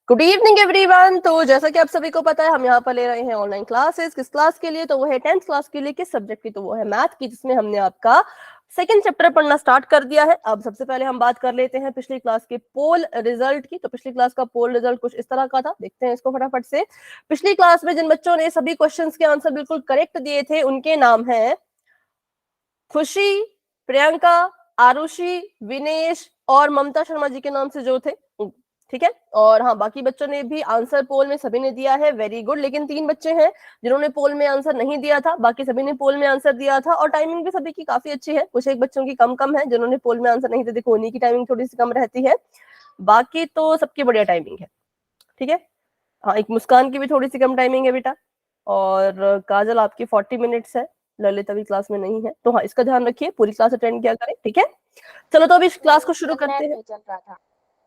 Good evening everyone. तो जैसा कि आप सभी को पता है, हम यहाँ पर ले रहे हैं ऑनलाइन क्लासेस। किस क्लास के लिए? तो वो है 10th क्लास के लिए। किस सब्जेक्ट की? तो वो है मैथ की, जिसमें हमने आपका सेकंड चैप्टर पढ़ना स्टार्ट कर दिया है। अब सबसे पहले हम बात कर लेते हैं पिछली क्लास के पोल रिजल्ट की। तो पिछली क्लास का पोल रिजल्ट कुछ इस तरह का था, देखते हैं इसको फटाफट से। पिछली क्लास में जिन बच्चों ने सभी क्वेश्चंस के आंसर बिल्कुल करेक्ट दिए थे, उनके नाम है खुशी, प्रियंका, आरुषि, विनेश और ममता शर्मा जी के नाम से जो थे, ठीक है। और हाँ, बाकी बच्चों ने भी आंसर पोल में सभी ने दिया है, वेरी गुड। लेकिन 3 बच्चे हैं जिन्होंने पोल में आंसर नहीं दिया था, बाकी सभी ने पोल में आंसर दिया था। और टाइमिंग भी सभी की काफी अच्छी है, कुछ एक बच्चों की कम कम है जिन्होंने पोल में आंसर नहीं दिया। देखो, उन्हीं की टाइमिंग थोड़ी सी कम रहती है, बाकी तो सबकी बढ़िया टाइमिंग है, ठीक है। हाँ, एक मुस्कान की भी थोड़ी सी कम टाइमिंग है बेटा, और काजल आपकी 40 मिनट्स है। ललित अभी क्लास में नहीं है, तो हाँ, इसका ध्यान रखिए, पूरी क्लास अटेंड किया करें, ठीक है। चलो, तो अभी इस क्लास को शुरू करते हैं।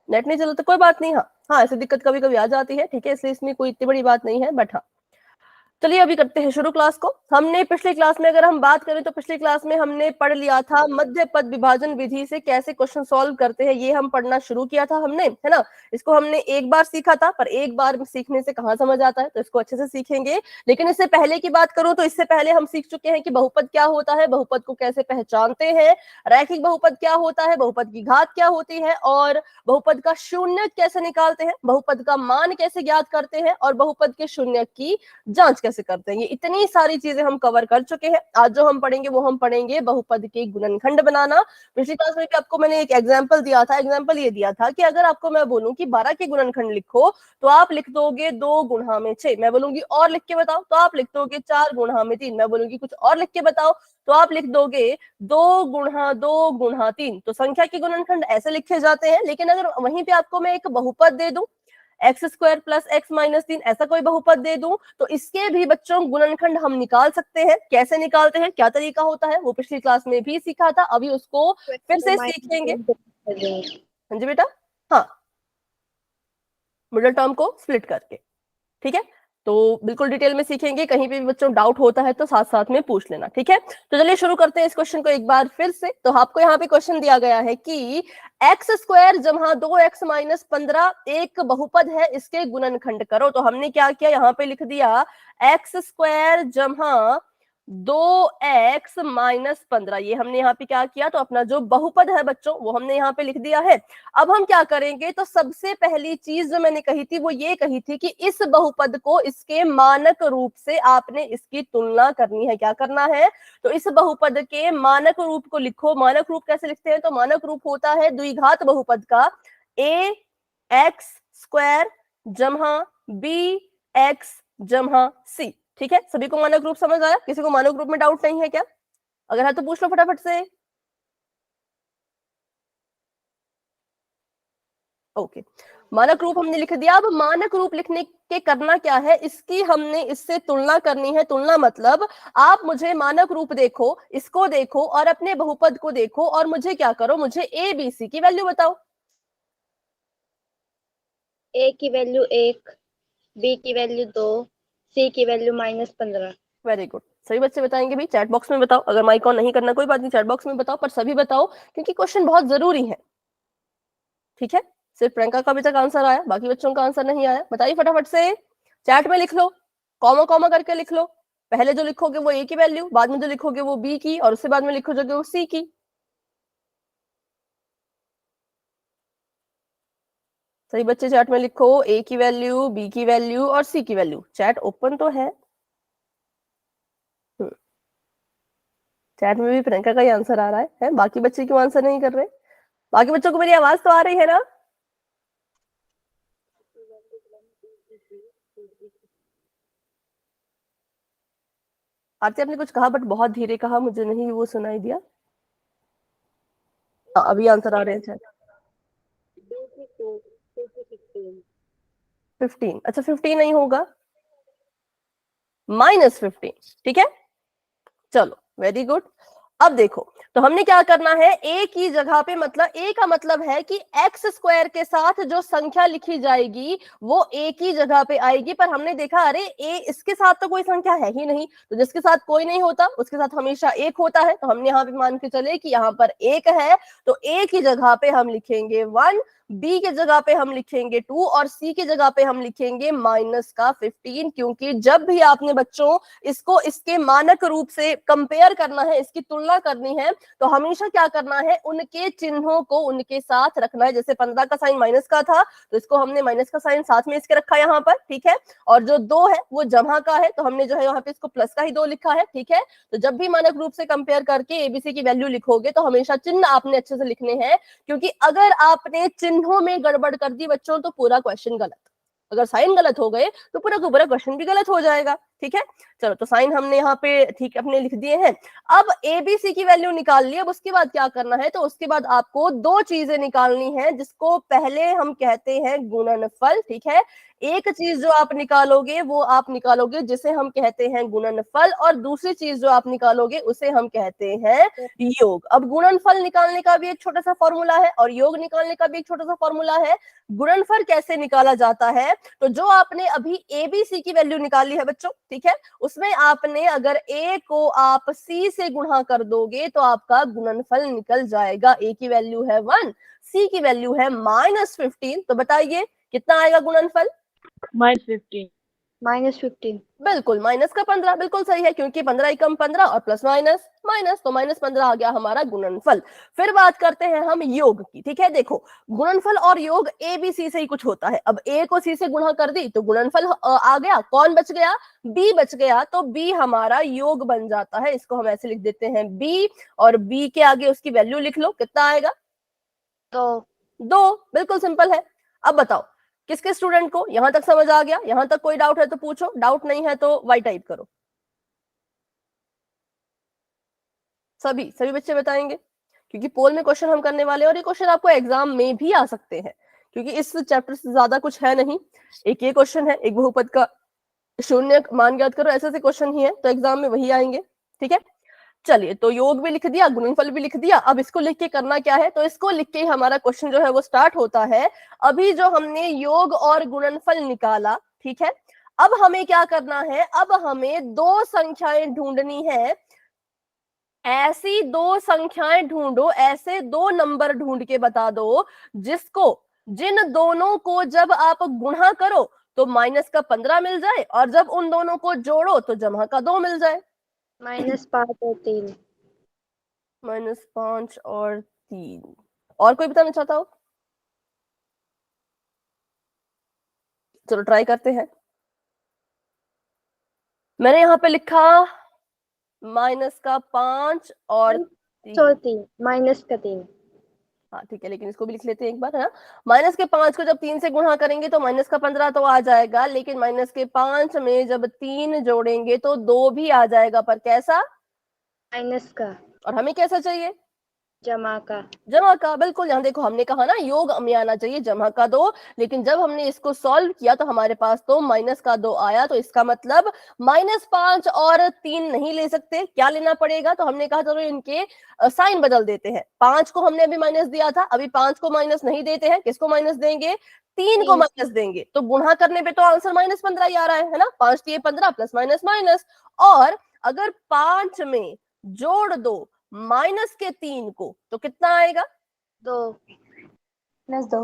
नेट नहीं चल रहा तो कोई बात नहीं, हाँ ऐसी दिक्कत कभी कभी आ जाती है, ठीक है, इसलिए इसमें कोई इतनी बड़ी बात नहीं है। बट हाँ, चलिए अभी करते हैं शुरू क्लास को। हमने पिछली क्लास में, अगर हम बात करें तो पिछली क्लास में हमने पढ़ लिया था मध्य पद विभाजन विधि से कैसे क्वेश्चन सॉल्व करते हैं। ये हम पढ़ना शुरू किया था हमने, है ना। इसको हमने एक बार सीखा था, पर एक बार सीखने से कहाँ समझ आता है, तो इसको अच्छे से सीखेंगे। लेकिन इससे पहले की बात करूं तो इससे पहले हम सीख चुके हैं कि बहुपद क्या होता है, बहुपद को कैसे पहचानते हैं, रैखिक बहुपद क्या होता है, बहुपद की घात क्या होती है, और बहुपद का शून्य कैसे निकालते हैं, बहुपद का मान कैसे ज्ञात करते हैं, और बहुपद के शून्य की जांच कैसे करते हैं। ये इतनी सारी चीजें हम कवर कर चुके हैं। आज जो हम पढ़ेंगे वो हम पढ़ेंगे बहुपद के गुणनखंड बनाना। पिछली क्लास में भी आपको मैंने एक एग्जांपल दिया था। एग्जांपल ये दिया था कि अगर आपको मैं बोलूं कि 12 के गुणनखंड लिखो, तो आप लिख दोगे 2 गुणा में 6। मैं बोलूंगी और लिख के बताओ, तो आप लिख दोगे 4 गुणा में 3। मैं बोलूंगी कुछ और लिख के बताओ, तो आप लिख दोगे 2 गुणा 2 गुणा 3। तो संख्या के गुणनखंड ऐसे लिखे जाते हैं। लेकिन अगर वहीं पे आपको मैं एक बहुपद दे दूं, x² + x - 3, ऐसा कोई बहुपद दे दूं, तो इसके भी बच्चों गुणनखंड हम निकाल सकते हैं। कैसे निकालते हैं, क्या तरीका होता है, वो पिछली क्लास में भी सीखा था, अभी उसको फिर से सीखेंगे। हाँ जी बेटा, हाँ, मिडिल टर्म को स्प्लिट करके, ठीक है। तो बिल्कुल डिटेल में सीखेंगे। कहीं पे भी बच्चों डाउट होता है तो साथ साथ में पूछ लेना, ठीक है। तो चलिए शुरू करते हैं इस क्वेश्चन को एक बार फिर से। तो आपको यहाँ पे क्वेश्चन दिया गया है कि x² जमा 2x - 15 एक बहुपद है, इसके गुणनखंड करो। तो हमने क्या किया, यहाँ पे लिख दिया x² जमा 2x - 15। ये हमने यहाँ पे क्या किया, तो अपना जो बहुपद है बच्चों वो हमने यहाँ पे लिख दिया है। अब हम क्या करेंगे, तो सबसे पहली चीज जो मैंने कही थी वो ये कही थी कि इस बहुपद को इसके मानक रूप से आपने इसकी तुलना करनी है। क्या करना है, तो इस बहुपद के मानक रूप को लिखो। मानक रूप कैसे लिखते हैं, तो मानक रूप होता है द्विघात बहुपद का ax² जमा bx जमा c। ठीक है, सभी को मानक रूप समझ आया? किसी को मानक रूप में डाउट नहीं है क्या? अगर है तो पूछ लो फटाफट से। ओके, मानक रूप हमने लिख दिया। अब मानक रूप लिखने के करना क्या है, इसकी हमने इससे तुलना करनी है। तुलना मतलब आप मुझे मानक रूप देखो, इसको देखो और अपने बहुपद को देखो, और मुझे क्या करो, मुझे ए बी सी की वैल्यू बताओ। ए की वैल्यू 1, बी की वैल्यू 2, सी की वैल्यू -15। वेरी गुड, सभी बच्चे बताएंगे भी। चैट बॉक्स में बताओ, अगर माइक ऑन नहीं करना कोई बात नहीं, चैट बॉक्स में बताओ, पर सभी बताओ क्योंकि क्वेश्चन बहुत जरूरी है, ठीक है। सिर्फ प्रियंका का अभी तक आंसर आया, बाकी बच्चों का आंसर नहीं आया। बताइए फटाफट से, चैट में लिख लो, कॉमा कॉमा करके लिख लो। पहले जो लिखोगे वो ए की वैल्यू, बाद में जो लिखोगे वो बी की, और उससे बाद में लिखोगे वो सी की। सही बच्चे चैट में लिखो ए की वैल्यू, बी की वैल्यू और सी की वैल्यू। चैट ओपन तो है, चैट में भी प्रियंका का ही आंसर आ रहा है? बाकी बच्चे क्यों आंसर नहीं कर रहे? बाकी बच्चों को मेरी आवाज तो आ रही है ना? आरती आपने कुछ कहा बट बहुत धीरे कहा, मुझे नहीं वो सुनाई दिया। अभी आंसर आ रहे हैं। 15, अच्छा 15 नहीं होगा, -15, ठीक है। चलो वेरी गुड। अब देखो, तो हमने क्या करना है, a की जगह पे, मतलब a का मतलब है कि x² के साथ जो संख्या लिखी जाएगी वो a की जगह पे आएगी। पर हमने देखा अरे a इसके साथ तो कोई संख्या है ही नहीं, तो जिसके साथ कोई नहीं होता उसके साथ हमेशा 1 होता है। तो हमने यहाँ पे मान के चले कि यहाँ पर 1 है, तो a की जगह पे हम लिखेंगे 1, बी की जगह पे हम लिखेंगे 2 और सी की जगह पे हम लिखेंगे -15, क्योंकि जब भी आपने बच्चों इसको इसके मानक रूप से कंपेयर करना है, इसकी तुलना करनी है, तो हमेशा क्या करना है, उनके चिन्हों को उनके साथ रखना है। जैसे 15 का साइन माइनस का था तो इसको हमने माइनस का साइन साथ में इसके रखा यहाँ पर, ठीक है। और जो 2 है वो जमा का है तो हमने जो है यहाँ पे इसको प्लस का ही 2 लिखा है, ठीक है। तो जब भी मानक रूप से कंपेयर करके एबीसी की वैल्यू लिखोगे तो हमेशा चिन्ह आपने अच्छे से लिखने हैं, क्योंकि अगर आपने चिन्हों में गड़बड़ कर दी बच्चों तो पूरा क्वेश्चन गलत। अगर साइन गलत हो गए तो पूरा का पूरा क्वेश्चन भी गलत हो जाएगा, ठीक है। चलो तो साइन हमने यहाँ पे ठीक अपने लिख दिए हैं। अब एबीसी की वैल्यू निकाल ली। अब उसके बाद क्या करना है, तो उसके बाद आपको 2 चीजें निकालनी है, जिसको पहले हम कहते हैं गुणनफल, ठीक है। एक चीज जो आप निकालोगे वो आप निकालोगे जिसे हम कहते हैं गुणनफल, और दूसरी चीज जो आप निकालोगे उसे हम कहते हैं योग। अब गुणनफल निकालने का भी एक छोटा सा फॉर्मूला है और योग निकालने का भी एक छोटा सा फॉर्मूला है। गुणनफल कैसे निकाला जाता है, तो जो आपने अभी एबीसी की वैल्यू निकाली है बच्चों, ठीक है, उसमें आपने अगर ए को आप सी से गुणा कर दोगे तो आपका गुणनफल निकल जाएगा। ए की वैल्यू है 1, सी की वैल्यू है -15, तो बताइए कितना आएगा गुणनफल? -15। -15। बिल्कुल, माइनस का 15 बिल्कुल सही है, क्योंकि 15 एकम 15 और प्लस माइनस माइनस, तो -15 आ गया हमारा गुणनफल। फिर बात करते हैं हम योग की, ठीक है। देखो गुणनफल और योग ए बी सी से ही कुछ होता है। अब ए को सी से गुणा कर दी तो गुणनफल आ गया, कौन बच गया? बी बच गया, तो बी हमारा योग बन जाता है। इसको हम ऐसे लिख देते हैं बी, और बी के आगे उसकी वैल्यू लिख लो, कितना आएगा? 2। बिल्कुल सिंपल है। अब बताओ किसके स्टूडेंट को यहां तक समझ आ गया? यहां तक कोई डाउट है तो पूछो, डाउट नहीं है तो वाई टाइप करो। सभी बच्चे बताएंगे, क्योंकि पोल में क्वेश्चन हम करने वाले हैं और ये क्वेश्चन आपको एग्जाम में भी आ सकते हैं, क्योंकि इस चैप्टर से ज्यादा कुछ है नहीं। एक ये क्वेश्चन है, एक बहुपद का शून्य मान ज्ञात करो, ऐसे क्वेश्चन ही है, तो एग्जाम में वही आएंगे, ठीक है। चलिए, तो योग भी लिख दिया, गुणनफल भी लिख दिया। अब इसको लिख के करना क्या है, तो इसको लिख के हमारा क्वेश्चन जो है वो स्टार्ट होता है। अभी जो हमने योग और गुणनफल निकाला, ठीक है, अब हमें क्या करना है, अब हमें 2 संख्याएं ढूंढनी है। ऐसी 2 संख्याएं ढूंढो, ऐसे 2 नंबर ढूंढ के बता दो जिन दोनों को जब आप गुणा करो तो माइनस का 15 मिल जाए, और जब उन दोनों को जोड़ो तो जमा का 2 मिल जाए। -5 और 3। -5 और 3। और कोई बताना चाहता हो? चलो ट्राई करते हैं। मैंने यहाँ पे लिखा -5 और 3 -3। हाँ ठीक है, लेकिन इसको भी लिख लेते हैं एक बार, है ना। -5 को जब 3 से गुणा करेंगे तो -15 तो आ जाएगा, लेकिन -5 में जब 3 जोड़ेंगे तो 2 भी आ जाएगा, पर कैसा? माइनस का। और हमें कैसा चाहिए? जमा का। जमा का, बिल्कुल। यहाँ देखो हमने कहा ना योग में आना चाहिए जमा का 2, लेकिन जब हमने इसको सॉल्व किया तो हमारे पास तो माइनस का 2 आया, तो इसका मतलब -5 और 3 नहीं ले सकते। क्या लेना पड़ेगा? तो हमने कहा चलो इनके साइन बदल देते हैं। 5 को हमने अभी माइनस दिया था, अभी 5 को माइनस नहीं देते हैं। किसको माइनस देंगे? 3 को माइनस देंगे। तो गुणा करने पे तो आंसर -15 ही आ रहा है ना। 5 दिए 15 प्लस माइनस माइनस, और अगर 5 में जोड़ दो -3 को तो कितना आएगा? 2 +2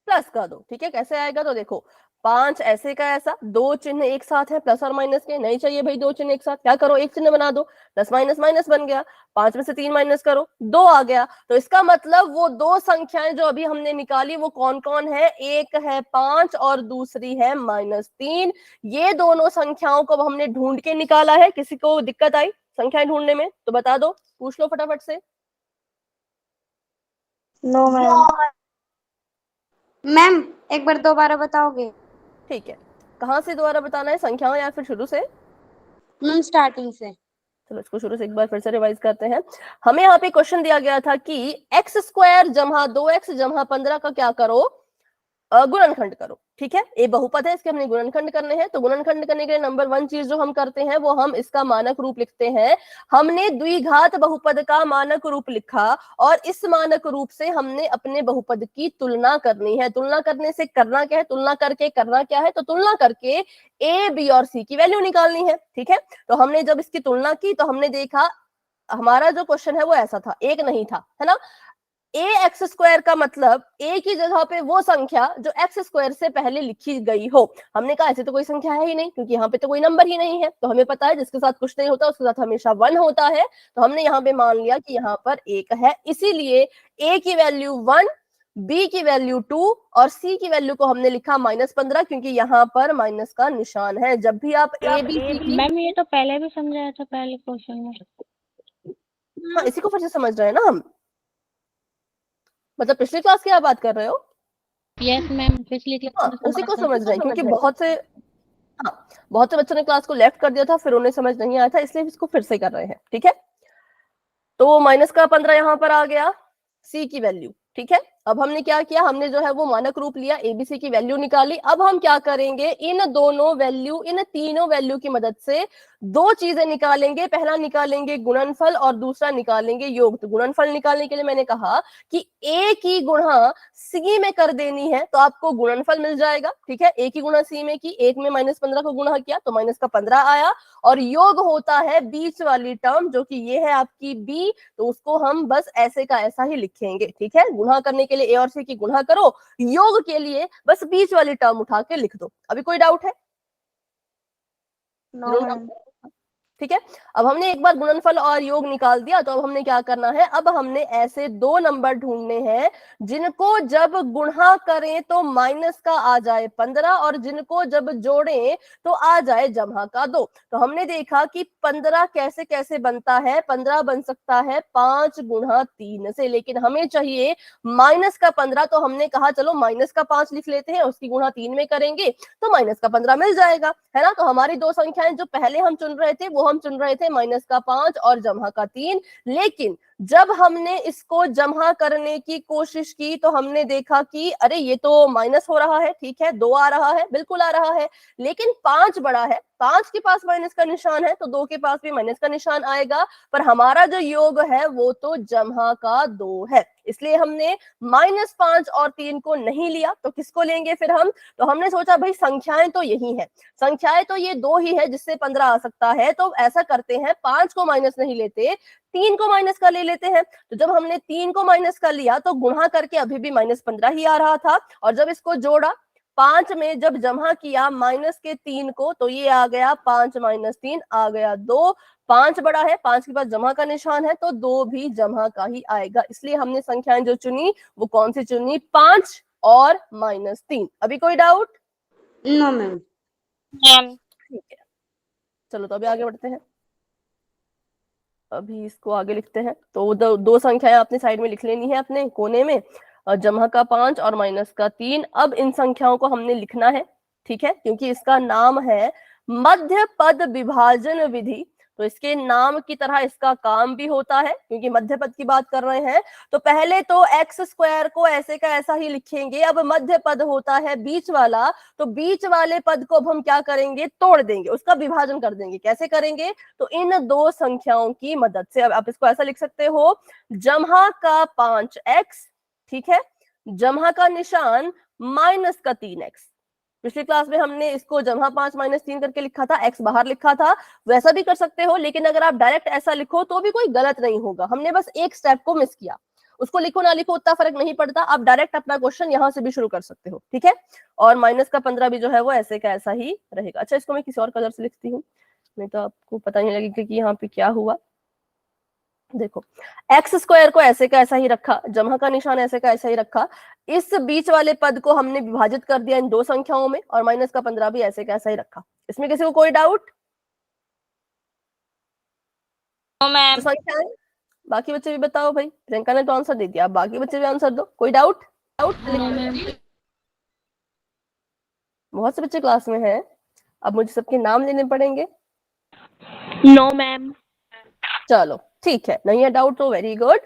प्लस का 2, ठीक है। कैसे आएगा? तो देखो 5 ऐसे का ऐसा, 2 चिन्ह एक साथ है प्लस और माइनस के, नहीं चाहिए भाई 2 चिन्ह एक साथ, क्या करो एक चिन्ह बना दो, प्लस माइनस माइनस बन गया। 5 में से 3 माइनस करो, 2 आ गया। तो इसका मतलब वो 2 संख्याएं जो अभी हमने निकाली वो कौन कौन है? एक है 5 और दूसरी है -3। ये दोनों संख्याओं को हमने ढूंढ के निकाला है। किसी को दिक्कत आई संख्याएं ढूंढने में तो बता दो, पूछ लो फटाफट से। नो मैम, एक बार दोबारा बताओगे? ठीक है, कहाँ से दोबारा बताना है, संख्याओं या फिर शुरू से? मैम स्टार्टिंग से। चलो इसको शुरू से एक बार फिर से रिवाइज करते हैं। हमें यहाँ पे क्वेश्चन दिया गया था कि x² जमा 2x जमा 15 का क्या करो? गुणनखंड करो, ठीक है। ये बहुपद है, इसके हमने गुणनखंड करने हैं। तो गुणनखंड करने के लिए नंबर 1 चीज जो हम करते हैं वो हम इसका मानक रूप लिखते हैं। हमने द्विघात बहुपद का मानक रूप लिखा, और इस मानक रूप से हमने अपने बहुपद की तुलना करनी है। तुलना करने से करना क्या है? तुलना करके करना क्या है? तो तुलना करके ए बी और सी की वैल्यू निकालनी है, ठीक है। तो हमने जब इसकी तुलना की तो हमने देखा हमारा जो क्वेश्चन है वो ऐसा था, एक नहीं था, है ना। ए एक्स स्क्वायर का मतलब ए की जगह पे वो संख्या जो एक्स स्क्वायर से पहले लिखी गई हो। हमने कहा ऐसे तो कोई संख्या है ही नहीं, क्योंकि यहाँ पे तो कोई नंबर ही नहीं है, तो हमें पता है जिसके साथ कुछ नहीं होता उसके साथ हमेशा 1 होता है। तो हमने यहाँ पे मान लिया कि यहाँ पर 1 है, इसीलिए ए की वैल्यू 1, बी की वैल्यू 2 और सी की वैल्यू को हमने लिखा -15, क्योंकि यहाँ पर माइनस का निशान है। जब भी आप ए बी सी की, मैम ये तो पहले भी समझाया था पहले क्वेश्चन में। हाँ इसी को फिर से समझ रहे हैं ना हम, मतलब पिछली क्लास की आप बात कर रहे हो? यस मैम, पिछली हाँ क्लास में उसी को समझा था। समझ रहे हैं, क्योंकि बहुत से बच्चों ने क्लास को लेफ्ट कर दिया था, फिर उन्हें समझ नहीं आया था, इसलिए इसको फिर से कर रहे हैं। ठीक है, तो -15 यहाँ पर आ गया, सी की वैल्यू। ठीक है, अब हमने क्या किया, हमने जो है वो मानक रूप लिया, एबीसी की वैल्यू निकाली। अब हम क्या करेंगे, इन दोनों वैल्यू, इन तीनों वैल्यू की मदद से दो चीजें निकालेंगे। पहला निकालेंगे गुणनफल और दूसरा निकालेंगे योग। तो गुणनफल निकालने के लिए मैंने कहा कि ए की गुणा सी में कर देनी है, तो आपको गुणनफल मिल जाएगा। ठीक है, ए की गुणा सी में की, 1 में -15 को गुणा किया तो -15 आया, और योग होता है बीच वाली टर्म जो कि ये है आपकी बी, तो उसको हम बस ऐसे का ऐसा ही लिखेंगे। ठीक है, गुणा करने के लिए ए और सी की गुणा करो, योग के लिए बस बीच वाली टर्म उठा के लिख दो। अभी कोई डाउट है? No ma'am. ठीक है, अब हमने एक बार गुणनफल और योग निकाल दिया, तो अब हमने क्या करना है, अब हमने ऐसे दो नंबर ढूंढने हैं जिनको जब गुणा करें तो माइनस का आ जाए 15, और जिनको जब जोड़ें तो आ जाए जमा का 2। तो हमने देखा कि 15 कैसे कैसे बनता है, 15 बन सकता है 5 गुणा 3 से, लेकिन हमें चाहिए माइनस का 15, तो हमने कहा चलो माइनस का 5 लिख लेते हैं, उसकी गुणा 3 में करेंगे तो माइनस का 15 मिल जाएगा, है ना। तो हमारी दो संख्याएं जो पहले हम चुन रहे थे वो हम चुन रहे थे माइनस का 5 और जमा का 3, लेकिन जब हमने इसको जमा करने की कोशिश की तो हमने देखा कि अरे ये तो माइनस हो रहा है। ठीक है, 2 आ रहा है, बिल्कुल आ रहा है, लेकिन 5 बड़ा है, 5 के पास माइनस का निशान है, तो 2 के पास भी माइनस का निशान आएगा, पर हमारा जो योग है वो तो जमा का 2 है, इसलिए हमने -5 और 3 को नहीं लिया। तो किसको लेंगे फिर हम, तो हमने सोचा भाई संख्याएं तो यही है, संख्याएं तो ये 2 ही है जिससे 15 आ सकता है, तो ऐसा करते हैं 5 को माइनस नहीं लेते, 3 को माइनस का ले लेते हैं। तो जब हमने 3 को माइनस का लिया तो गुणा करके अभी भी -15 ही आ रहा था, और जब इसको जोड़ा 5 में, जब जमा किया -3 को, तो ये आ गया 5 - 3 आ गया 2। 5 बड़ा है, 5 के पास जमा का निशान है, तो 2 भी जमा का ही आएगा, इसलिए हमने संख्याएं जो चुनी वो कौन सी चुनी, 5 और -3। अभी कोई डाउट? No ma'am. ठीक है, चलो तो अभी आगे बढ़ते हैं। अभी इसको आगे लिखते हैं, तो दो संख्याएं आपने साइड में लिख लेनी है अपने कोने में, जमा का 5 और माइनस का 3। अब इन संख्याओं को हमने लिखना है, ठीक है, क्योंकि इसका नाम है मध्य पद विभाजन विधि, तो इसके नाम की तरह इसका काम भी होता है, क्योंकि मध्य पद की बात कर रहे हैं। तो पहले तो एक्स स्क्वायर को ऐसे का ऐसा ही लिखेंगे, अब मध्य पद होता है बीच वाला, तो बीच वाले पद को अब हम क्या करेंगे, तोड़ देंगे, उसका विभाजन कर देंगे। कैसे करेंगे, तो इन दो संख्याओं की मदद से। अब आप इसको ऐसा लिख सकते हो, जमा का 5x, ठीक है, जमा का निशान माइनस का 3x। पिछली क्लास में हमने इसको जमा 5 - 3 करके लिखा था, x बाहर लिखा था, वैसा भी कर सकते हो, लेकिन अगर आप डायरेक्ट ऐसा लिखो तो भी कोई गलत नहीं होगा। हमने बस एक स्टेप को मिस किया, उसको लिखो ना लिखो उतना फर्क नहीं पड़ता, आप डायरेक्ट अपना क्वेश्चन यहां से भी शुरू कर सकते हो। ठीक है, और माइनस का 15 भी जो है वो ऐसे का ऐसा ही रहेगा। अच्छा, इसको मैं किसी और कलर से लिखती हूँ, नहीं तो आपको पता नहीं लगेगा कि यहाँ पे क्या हुआ। देखो, एक्स स्क्वायर को ऐसे का ऐसा ही रखा, जमा का निशान ऐसे का ऐसा ही रखा, इस बीच वाले पद को हमने विभाजित कर दिया इन दो संख्याओं में, और माइनस का 15 भी ऐसे का ऐसा ही रखा। इसमें किसी को कोई डाउट? तो संख्याएं बाकी बच्चे भी बताओ भाई, प्रियंका ने तो आंसर दे दिया, बाकी बच्चे भी आंसर दो। कोई डाउट? बहुत से बच्चे क्लास में हैं, अब मुझे सबके नाम लेने पड़ेंगे। No ma'am. चलो ठीक है, नहीं है डाउट तो वेरी गुड।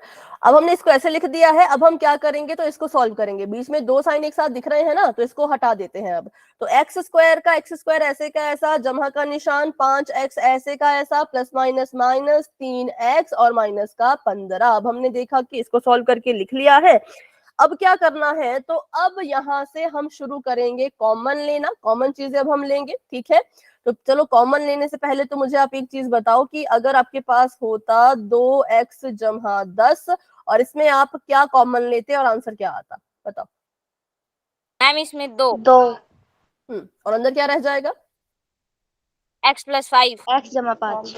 अब हमने इसको ऐसे लिख दिया है, अब हम क्या करेंगे, तो इसको सॉल्व करेंगे। बीच में दो साइन एक साथ दिख रहे हैं ना, तो इसको हटा देते हैं अब। तो एक्स स्क्वायर का एक्स स्क्वायर ऐसे का ऐसा, जमा का निशान 5x ऐसे का ऐसा, प्लस माइनस माइनस 3x और माइनस का 15। अब हमने देखा कि इसको सॉल्व करके लिख लिया है। अब क्या करना है, तो अब यहाँ से हम शुरू करेंगे कॉमन लेना, कॉमन चीजें अब हम लेंगे, ठीक है। तो चलो कॉमन लेने से पहले तो मुझे आप एक चीज बताओ कि अगर आपके पास होता 2x जमा 10 और इसमें आप क्या कॉमन लेते और आंसर क्या आता, बताओ। मैम इसमें 2 2 और अंदर क्या रह जाएगा, x + 5। x जमा 5।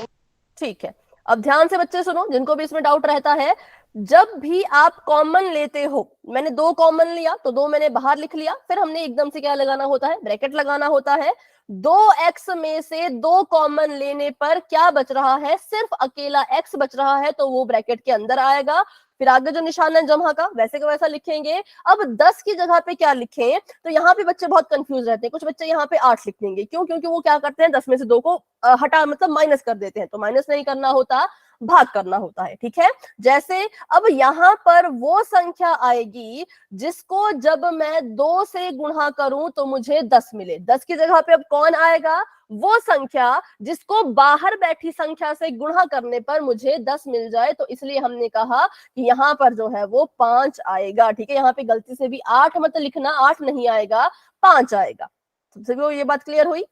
ठीक है। अब ध्यान से बच्चे सुनो, जिनको भी इसमें डाउट रहता है, जब भी आप कॉमन लेते हो, मैंने 2 कॉमन लिया तो 2 मैंने बाहर लिख लिया, फिर हमने एकदम से क्या लगाना होता है, ब्रैकेट लगाना होता है। 2x में से 2 कॉमन लेने पर क्या बच रहा है, सिर्फ अकेला x बच रहा है, तो वो ब्रैकेट के अंदर आएगा। फिर आगे जो निशान है जमा का, वैसे का वैसा लिखेंगे। अब 10 की जगह पे क्या लिखें, तो यहाँ पे बच्चे बहुत कंफ्यूज रहते हैं। कुछ बच्चे यहाँ पे 8 लिख देंगे, क्यों, क्योंकि वो क्या करते हैं, 10 में से 2 को हटा, मतलब माइनस कर देते हैं। तो माइनस नहीं करना होता, भाग करना होता है, ठीक है। जैसे अब यहाँ पर वो संख्या आएगी जिसको जब मैं 2 से गुणा करूं तो मुझे 10 मिले। 10 की जगह पे अब कौन आएगा, वो संख्या जिसको बाहर बैठी संख्या से गुणा करने पर मुझे 10 मिल जाए। तो इसलिए हमने कहा कि यहाँ पर जो है वो 5 आएगा, ठीक है। यहाँ पे गलती से भी 8 मत लिखना, 8 नहीं आएगा, 5 आएगा। सबसे भी ये बात क्लियर हुई।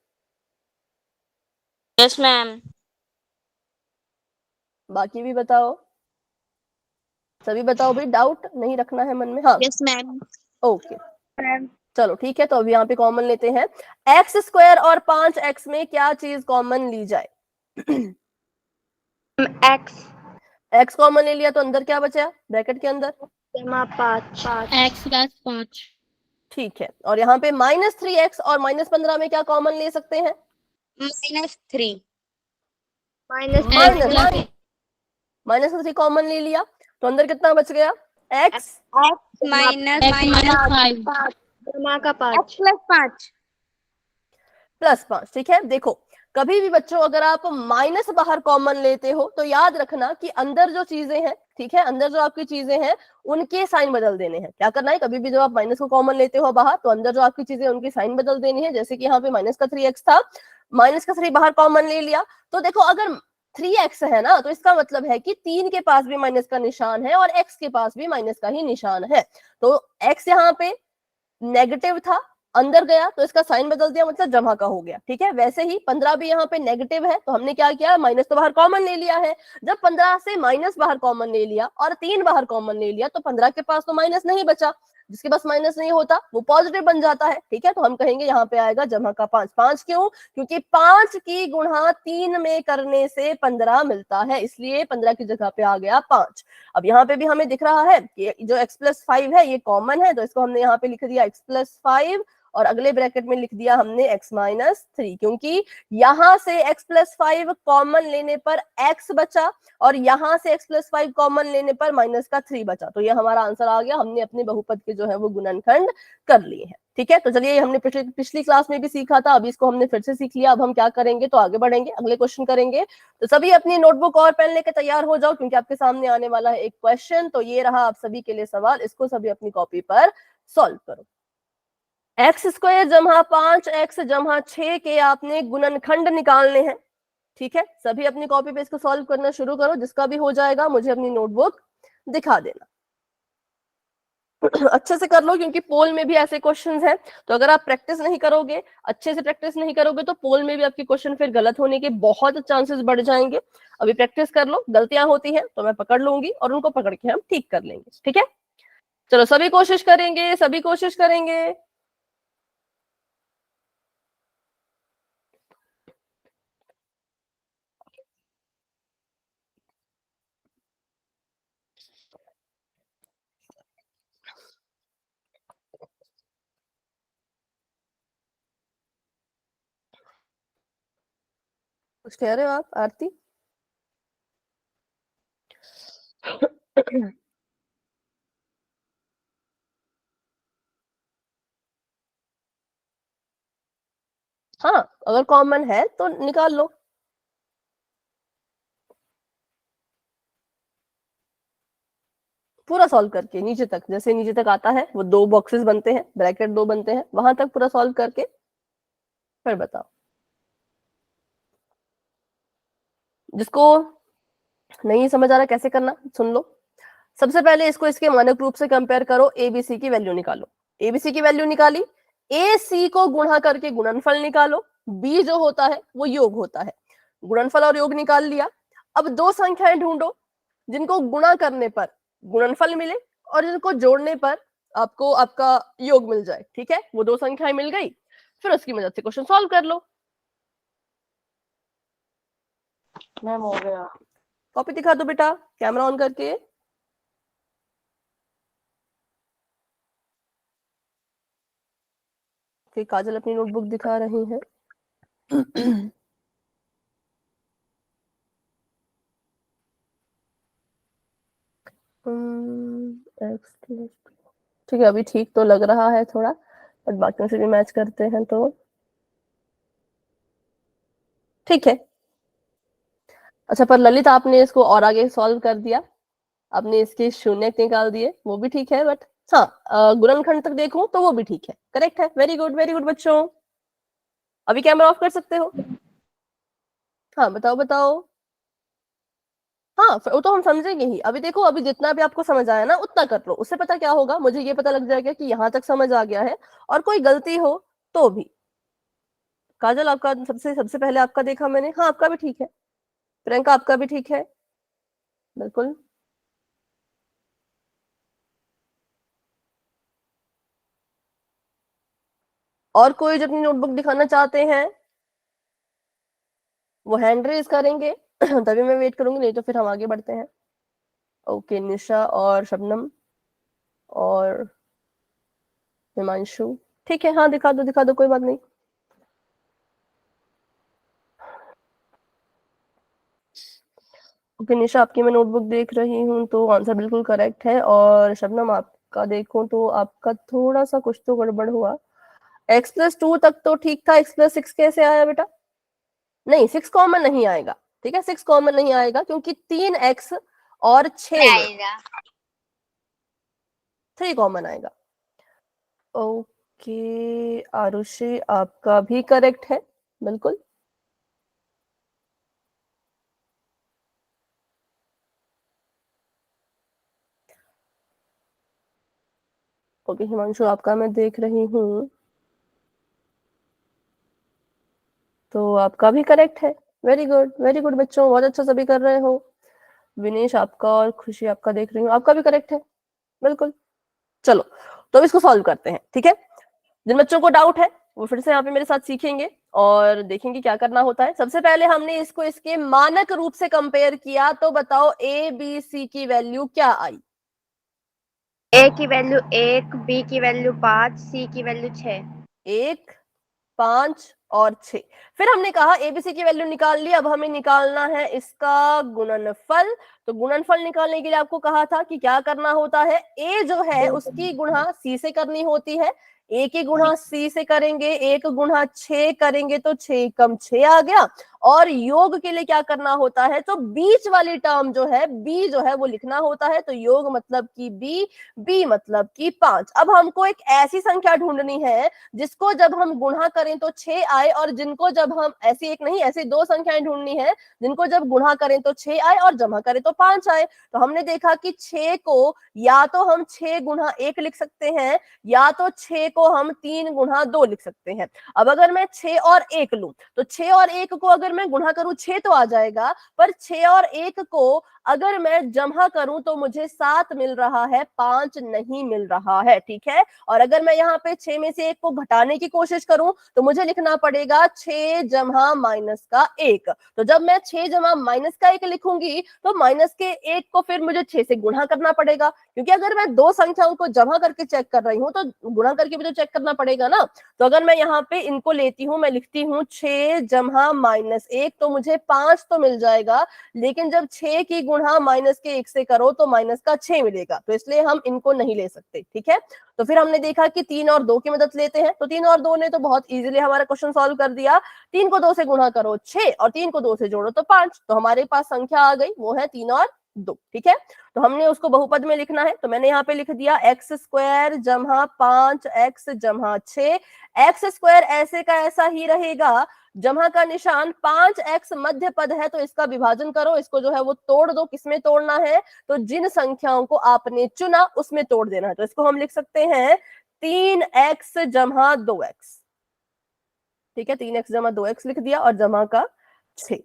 Yes ma'am. बाकी भी बताओ, सभी बताओ भाई, डाउट नहीं रखना है मन में। हाँ यस मैम। ओके चलो ठीक है। तो अब यहाँ पे कॉमन लेते हैं, x² और 5x में क्या चीज कॉमन ली जाए। x x कॉमन ले लिया तो अंदर क्या बचा, ब्रैकेट के अंदर जमा 5। x + 5। ठीक है। और यहाँ पे -3x और -15 में क्या कॉमन ले सकते हैं, -3 माइनस x -3 कॉमन ले लिया तो अंदर कितना बच गया, x x - - 5। जमा का 5। x + 5। +5, ठीक है। देखो कभी भी बच्चों अगर आप माइनस बाहर कॉमन लेते हो तो याद रखना कि अंदर जो चीजें हैं, ठीक है, अंदर जो आपकी चीजें हैं उनके साइन बदल देने हैं। क्या करना है, कभी भी जब आप माइनस को कॉमन लेते हो बाहर तो अंदर जो आपकी चीजें उनकी साइन बदल देनी है। जैसे कि यहाँ पे -3x था, -3 बाहर कॉमन ले लिया, तो देखो अगर 3x है ना, तो इसका मतलब है कि 3 के पास भी माइनस का निशान है और x के पास भी माइनस का ही निशान है। तो x यहाँ पे नेगेटिव था, अंदर गया तो इसका साइन बदल दिया, मतलब जमा का हो गया, ठीक है। वैसे ही 15 भी यहाँ पे नेगेटिव है, तो हमने क्या किया, माइनस तो बाहर कॉमन ले लिया है। जब 15 से माइनस बाहर कॉमन ले लिया और 3 बाहर कॉमन ले लिया तो 15 के पास तो माइनस नहीं बचा। जिसके पास माइनस नहीं होता वो पॉजिटिव बन जाता है, ठीक है। तो हम कहेंगे यहाँ पे आएगा जमा का 5। 5 क्यों, क्योंकि 5 की गुणा 3 में करने से 15 मिलता है, इसलिए 15 की जगह पे आ गया 5। अब यहाँ पे भी हमें दिख रहा है कि जो x + 5 है ये कॉमन है, तो इसको हमने यहाँ पे लिख दिया x + 5 और अगले ब्रैकेट में लिख दिया हमने x - 3, क्योंकि यहां से x + 5 कॉमन लेने पर x बचा और यहां से x + 5 कॉमन लेने पर -3 बचा। तो ये हमारा आंसर आ गया। हमने अपने बहुपद के जो है वो गुणनखंड कर लिए हैं, ठीक है। तो चलिए, हमने पिछली क्लास में भी सीखा था, अभी इसको हमने फिर से सीख लिया। अब हम क्या करेंगे, तो आगे बढ़ेंगे, अगले क्वेश्चन करेंगे। तो सभी अपनी नोटबुक और पेन लेकर तैयार हो जाओ, क्योंकि आपके सामने आने वाला है एक क्वेश्चन। तो ये रहा आप सभी के लिए सवाल, इसको सभी अपनी कॉपी पर सॉल्व करो। x² जमा 5x जमा 6 के आपने गुणनखंड निकालने हैं, ठीक है। सभी अपनी कॉपी पे इसको सॉल्व करना शुरू करो, जिसका भी हो जाएगा मुझे अपनी नोटबुक दिखा देना। अच्छे से कर लो, क्योंकि पोल में भी ऐसे क्वेश्चंस हैं, तो अगर आप प्रैक्टिस नहीं करोगे, अच्छे से प्रैक्टिस नहीं करोगे, तो पोल में भी आपके क्वेश्चन फिर गलत होने के बहुत चांसेस बढ़ जाएंगे। अभी प्रैक्टिस कर लो, गलतियां होती हैं तो मैं पकड़ लूंगी और उनको पकड़ के हम ठीक कर लेंगे, ठीक है। चलो सभी कोशिश करेंगे, सभी कोशिश करेंगे। कुछ कह रहे हो आप, आरती? हाँ, अगर कॉमन है तो निकाल लो। पूरा सॉल्व करके नीचे तक, जैसे नीचे तक आता है वो 2 बॉक्सेस बनते हैं, ब्रैकेट 2 बनते हैं, वहां तक पूरा सॉल्व करके फिर बताओ। जिसको नहीं समझ आ रहा कैसे करना, सुन लो। सबसे पहले इसको इसके मानक रूप से कंपेयर करो, एबीसी की वैल्यू निकालो। एबीसी की वैल्यू निकाली, ए सी को गुणा करके गुणनफल निकालो, बी जो होता है वो योग होता है, गुणनफल और योग निकाल लिया। अब दो संख्याएं ढूंढो जिनको गुणा करने पर गुणनफल मिले और जिनको जोड़ने पर आपको आपका योग मिल जाए। ठीक है, वो दो संख्याएं मिल गई, फिर उसकी मदद से क्वेश्चन सॉल्व कर लो। मैम हो गया, कॉपी दिखा दो बेटा कैमरा ऑन करके। फिर काजल अपनी नोटबुक दिखा रही है। ठीक है, अभी ठीक तो लग रहा है थोड़ा, बट बाकियों से भी मैच करते हैं तो ठीक है। अच्छा, पर ललित आपने इसको और आगे सॉल्व कर दिया, आपने इसके शून्य निकाल दिए, वो भी ठीक है, बट हाँ गुणनखंड तक देखूं तो वो भी ठीक है, करेक्ट है। वेरी गुड बच्चों, अभी कैमरा ऑफ कर सकते हो। हाँ बताओ बताओ। हाँ वो तो हम समझेंगे ही। अभी देखो, अभी जितना भी आपको समझ आया ना उतना कर लो, उससे पता क्या होगा, मुझे ये पता लग जाएगा कि यहाँ तक समझ आ गया है, और कोई गलती हो तो भी। काजल आपका सबसे सबसे पहले आपका देखा मैंने, हाँ आपका भी ठीक है। प्रियंका आपका भी ठीक है, बिल्कुल। और कोई जो अपनी नोटबुक दिखाना चाहते हैं वो हैंड रेज करेंगे तभी मैं वेट करूंगी, नहीं तो फिर हम आगे बढ़ते हैं। ओके, निशा और शबनम और हिमांशु, ठीक है, हाँ दिखा दो कोई बात नहीं। ओके निशा, आपकी मैं नोटबुक देख रही हूँ तो आंसर बिल्कुल करेक्ट है, और शबनम आपका देखो तो आपका थोड़ा सा कुछ तो गड़बड़ हुआ। x+2 तक तो ठीक था, x+6 कैसे आया बेटा? नहीं, 6 कॉमन नहीं आएगा, ठीक है, 6 कॉमन नहीं आएगा क्योंकि 3x और 6 आएगा 3 कॉमन आएगा। ओके आरुषि, आपका भी करेक्ट है, बिल्कुल। ओके हिमांशु, आपका मैं देख रही हूँ तो आपका भी करेक्ट है। वेरी गुड बच्चों, बहुत अच्छा सभी कर रहे हो। विनेश आपका और खुशी आपका देख रही हूँ, आपका भी करेक्ट है, बिल्कुल। चलो तो इसको सॉल्व करते हैं, ठीक है। जिन बच्चों को डाउट है वो फिर से यहाँ पे मेरे साथ सीखेंगे और देखेंगे क्या करना होता है। सबसे पहले हमने इसको इसके मानक रूप से कंपेयर किया, तो बताओ ए बी सी की वैल्यू क्या आई? ए की वैल्यू 1, बी की वैल्यू 5, सी की वैल्यू 6। 1, 5 और 6। फिर हमने कहा एबीसी की वैल्यू निकाल ली, अब हमें निकालना है इसका गुणनफल। तो गुणनफल निकालने के लिए आपको कहा था कि क्या करना होता है, ए जो है उसकी गुणा सी से करनी होती है। ए की गुणा सी से करेंगे, 1 गुणा 6 करेंगे तो 6 कम 6 आ गया। और योग के लिए क्या करना होता है, तो बीच वाली टर्म जो है बी जो है वो लिखना होता है। तो योग मतलब कि बी, बी मतलब कि 5। अब हमको एक ऐसी संख्या ढूंढनी है जिसको जब हम गुणा करें तो 6 आए, और जिनको जब हम ऐसी एक नहीं ऐसी दो संख्याएं ढूंढनी है जिनको जब गुणा करें तो 6 आए और जमा करें तो 5 आए। तो हमने देखा कि 6 को या तो हम 6 गुणा 1 लिख सकते हैं, या तो 6 को हम 3 गुणा 2 लिख सकते हैं। अब अगर मैं 6 और 1 लूं तो 6 और 1 को अगर मैं गुणा करूं 6 तो आ जाएगा, पर 6 और 1 को अगर मैं जमा करूं तो मुझे 7 मिल रहा है, 5 नहीं मिल रहा है, ठीक है। और अगर मैं यहाँ पे 6 में से 1 को घटाने की कोशिश करूं तो मुझे लिखना पड़ेगा 6 जमा माइनस का 1। तो जब मैं 6 जमा माइनस का 1 लिखूंगी तो माइनस के 1 को फिर मुझे 6 से गुणा करना पड़ेगा, क्योंकि अगर मैं दो संख्याओं को जमा करके चेक कर रही हूँ तो गुणा करके भी तो चेक करना पड़ेगा ना। तो अगर मैं यहाँ पे इनको लेती हूँ, मैं लिखती हूँ 6 जमा माइनस 1, तो मुझे 5 तो मिल जाएगा, लेकिन जब 6 की गुणा माइनस के 1 से करो तो माइनस का 6 मिलेगा, तो इसलिए हम इनको नहीं ले सकते, ठीक है। तो फिर हमने देखा कि 3 और 2 की मदद लेते हैं, तो 3 और 2 ने तो बहुत इजीली हमारा क्वेश्चन सॉल्व कर दिया। 3 को 2 से गुणा करो 6 और 3 को 2 से जोड़ो तो 5, तो हमारे पास संख्या आ गई, वो है 3 और 2। ठीक है, तो हमने उसको बहुपद में लिखना है, तो मैंने यहाँ पे लिख दिया एक्स स्क्वायर जमा 5x जमा 6। एक्स स्क्वायर ऐसे का ऐसा ही रहेगा, जमा का निशान 5x मध्य पद है तो इसका विभाजन करो, इसको जो है वो तोड़ दो। किसमें तोड़ना है, तो जिन संख्याओं को आपने चुना उसमें तोड़ देना है। तो इसको हम लिख सकते हैं 3x जमा 2x। ठीक है, 3x जमा 2x लिख दिया और जमा का 6।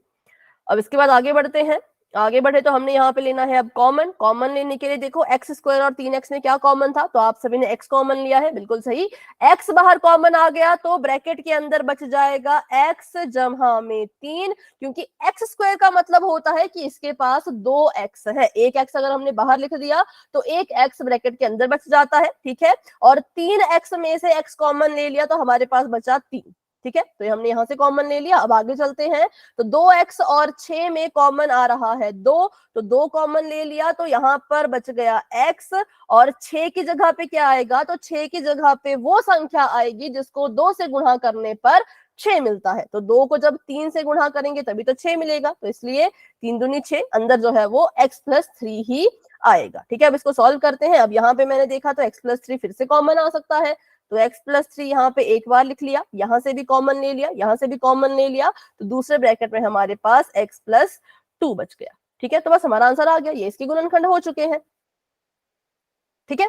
अब इसके बाद आगे बढ़ते हैं। आगे बढ़े तो हमने यहाँ पे लेना है अब कॉमन। कॉमन लेने के लिए देखो एक्स स्क्वायर और 3x में क्या कॉमन था, तो आप सभी ने x कॉमन लिया है, बिल्कुल सही। x बाहर कॉमन आ गया तो ब्रैकेट के अंदर बच जाएगा x जमा में 3, क्योंकि x स्क्वायर का मतलब होता है कि इसके पास 2x है। एक x अगर हमने बाहर लिख दिया तो एक x ब्रैकेट के अंदर बच जाता है। ठीक है, और 3x में से x कॉमन ले लिया तो हमारे पास बचा 3। ठीक है, तो हमने यहां से कॉमन ले लिया। अब आगे चलते हैं, तो 2x और 6 में कॉमन आ रहा है 2, तो 2 कॉमन ले लिया तो यहाँ पर बच गया x, और 6 की जगह पे क्या आएगा, तो 6 की जगह पे वो संख्या आएगी जिसको 2 से गुणा करने पर 6 मिलता है। तो 2 को जब 3 से गुणा करेंगे तभी तो 6 मिलेगा, तो इसलिए 3 दूनी 6, अंदर जो है वो x+3 ही आएगा। ठीक है, अब इसको सॉल्व करते हैं। अब यहाँ पे मैंने देखा तो x+3 फिर से कॉमन आ सकता है, तो x+3 यहाँ पे एक बार लिख लिया, यहां से भी कॉमन ले लिया, यहां से भी कॉमन ले लिया, तो दूसरे ब्रैकेट में हमारे पास x+2 बच गया। ठीक है, तो बस हमारा आंसर आ गया, ये इसके गुणनखंड हो चुके हैं। ठीक है,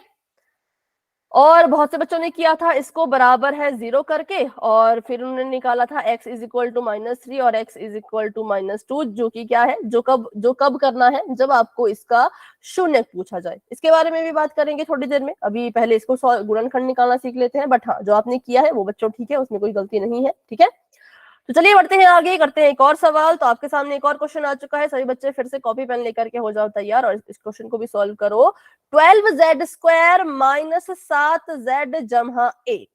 और बहुत से बच्चों ने किया था इसको बराबर है 0 करके, और फिर उन्होंने निकाला था x इज इक्वल टू -3 और x इज इक्वल टू -2, जो कि क्या है, जो कब करना है, जब आपको इसका शून्य पूछा जाए। इसके बारे में भी बात करेंगे थोड़ी देर में, अभी पहले इसको गुणनखंड निकालना सीख लेते हैं। बट हाँ, जो आपने किया है वो बच्चों ठीक है, उसमें कोई गलती नहीं है। ठीक है, तो चलिए बढ़ते हैं आगे, करते हैं एक और सवाल। तो आपके सामने एक और क्वेश्चन आ चुका है, सभी बच्चे फिर से कॉपी पेन लेकर के हो जाओ तैयार और इस क्वेश्चन को भी सॉल्व करो। 12z² माइनस 7z जमा 1,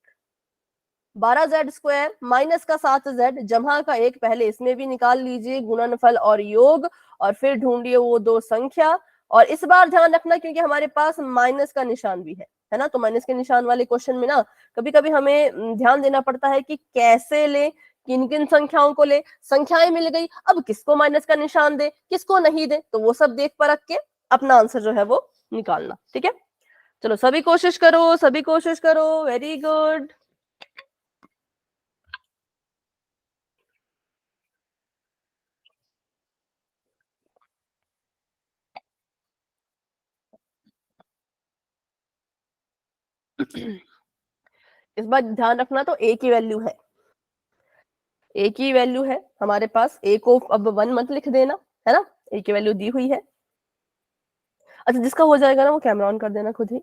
12z² माइनस का 7z जमा का 1, पहले इसमें भी निकाल लीजिए गुणनफल और योग, और फिर ढूंढिए वो दो संख्या। और इस बार ध्यान रखना क्योंकि हमारे पास माइनस का निशान भी है ना, तो माइनस के निशान वाले क्वेश्चन में ना कभी कभी हमें ध्यान देना पड़ता है कि कैसे ले, किन किन संख्याओं को ले। संख्याएं मिल गई, अब किसको माइनस का निशान दे, किसको नहीं दे, तो वो सब देख परख के अपना आंसर जो है वो निकालना। ठीक है, चलो सभी कोशिश करो, सभी कोशिश करो, वेरी गुड। इस बार ध्यान रखना, तो a की वैल्यू है, a की वैल्यू है हमारे पास। a को अब 1 मत लिख देना, है ना, a की वैल्यू दी हुई है। अच्छा, जिसका हो जाएगा ना वो कैमरा ऑन कर देना खुद ही।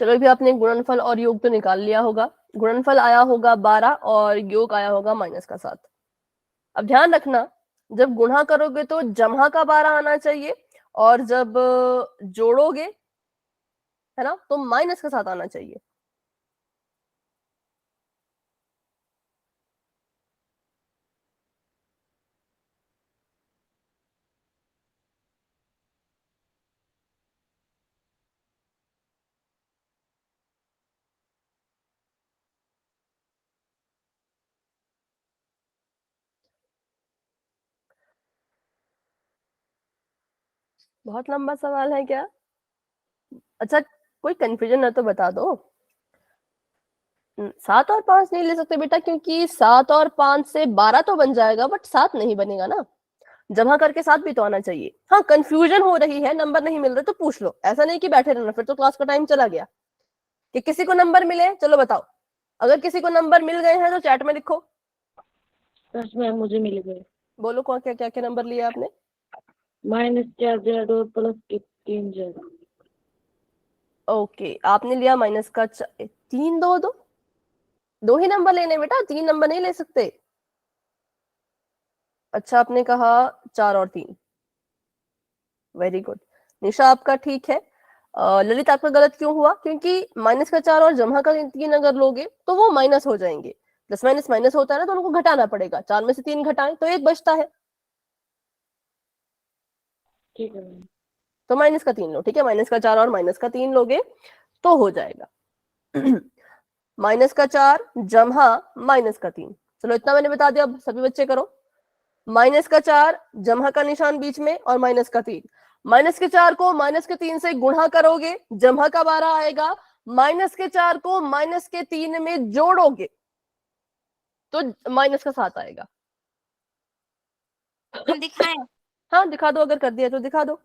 चलो, अभी आपने गुणनफल और योग तो निकाल लिया होगा। गुणनफल आया होगा 12 और योग आया होगा -7। अब ध्यान रखना, जब गुणा करोगे तो जमा का 12 आना चाहिए, और जब जोड़ोगे, है ना, तो -7 आना चाहिए। बहुत लंबा सवाल है क्या? अच्छा, कोई कंफ्यूजन है तो बता दो। 7 और 5 नहीं ले सकते बेटा, क्योंकि 7 और 5 से 12 तो बन जाएगा, बट 7 नहीं बनेगा ना, जमा करके 7 भी तो आना चाहिए। हाँ, कंफ्यूजन हो रही है, नंबर नहीं मिल रहे तो पूछ लो, ऐसा नहीं कि बैठे रहना, फिर तो क्लास का टाइम चला गया। कि किसी को नंबर मिले, चलो बताओ, अगर किसी को नंबर मिल गए हैं तो चैट में लिखो। बस मैम मुझे मिल गए। बोलो कौन, क्या क्या क्या नंबर लिया आपने? -4z और +3z। ओके, आपने लिया माइनस का 3 2 2, 2 ही नंबर लेने बेटा, 3 नंबर नहीं ले सकते। अच्छा, आपने कहा 4 और 3, वेरी गुड। निशा आपका ठीक है। ललित आपका गलत क्यों हुआ? क्योंकि माइनस का 4 और जमा का 3 अगर लोगे तो वो माइनस हो जाएंगे। प्लस माइनस माइनस होता है ना, तो उनको घटाना पड़ेगा। 4 में से 3 घटाएं तो 1 बचता है, ठीक है मैम। तो माइनस का 3 लो। ठीक है, माइनस का 4 और माइनस का 3 लोगे तो हो जाएगा माइनस का 4 जमा माइनस का 3। चलो इतना मैंने बता दिया, अब सभी बच्चे करो। माइनस का 4 जमा का निशान बीच में और माइनस का 3। माइनस के 4 को माइनस के 3 से गुणा करोगे, जमा का 12 आएगा। माइनस के 4 को माइनस के 3 में जोड़ोगे तो माइनस का 7 आएगा। हम दिखाएं? हाँ दिखा दो, अगर कर दिया तो दिखा दो।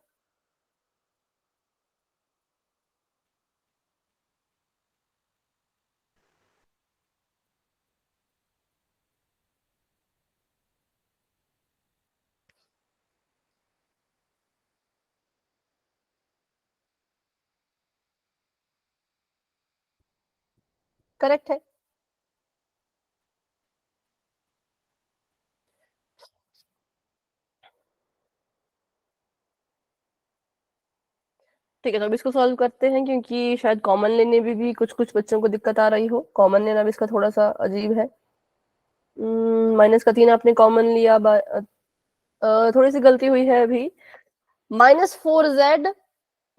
करेक्ट है। ठीक है, तो अब इसको सॉल्व करते हैं, क्योंकि शायद कॉमन लेने में भी कुछ कुछ बच्चों को दिक्कत आ रही हो। कॉमन लेना भी इसका थोड़ा सा अजीब है। माइनस का 3 आपने कॉमन लिया, थोड़ी सी गलती हुई है अभी। -4z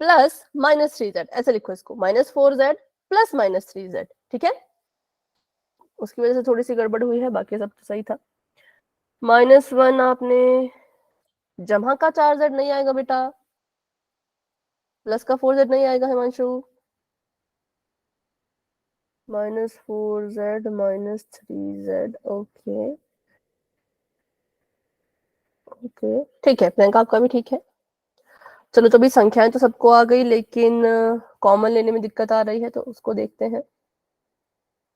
प्लस -3z, ऐसे लिखो इसको, -4z प्लस -3z। ठीक है, उसकी वजह से थोड़ी सी गड़बड़ हुई है, बाकी सब तो सही था। -1 आपने, जमा का 4z नहीं आएगा बेटा, प्लस का 4z नहीं आएगा Himanshu. -4z -3z, okay okay, ठीक है प्रियंका, आपका भी ठीक है। चलो, तो भी संख्याएं तो सबको आ गई, लेकिन कॉमन लेने में दिक्कत आ रही है, तो उसको देखते हैं।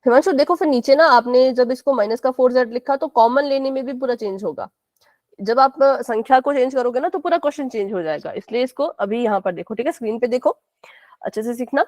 हिमांशु देखो, फिर नीचे ना आपने जब इसको माइनस का 4z लिखा तो कॉमन लेने में भी पूरा चेंज होगा। जब आप संख्या को चेंज करोगे ना तो पूरा क्वेश्चन चेंज हो जाएगा, इसलिए इसको अभी यहाँ पर देखो। ठीक है, स्क्रीन पे देखो, अच्छे से सीखना,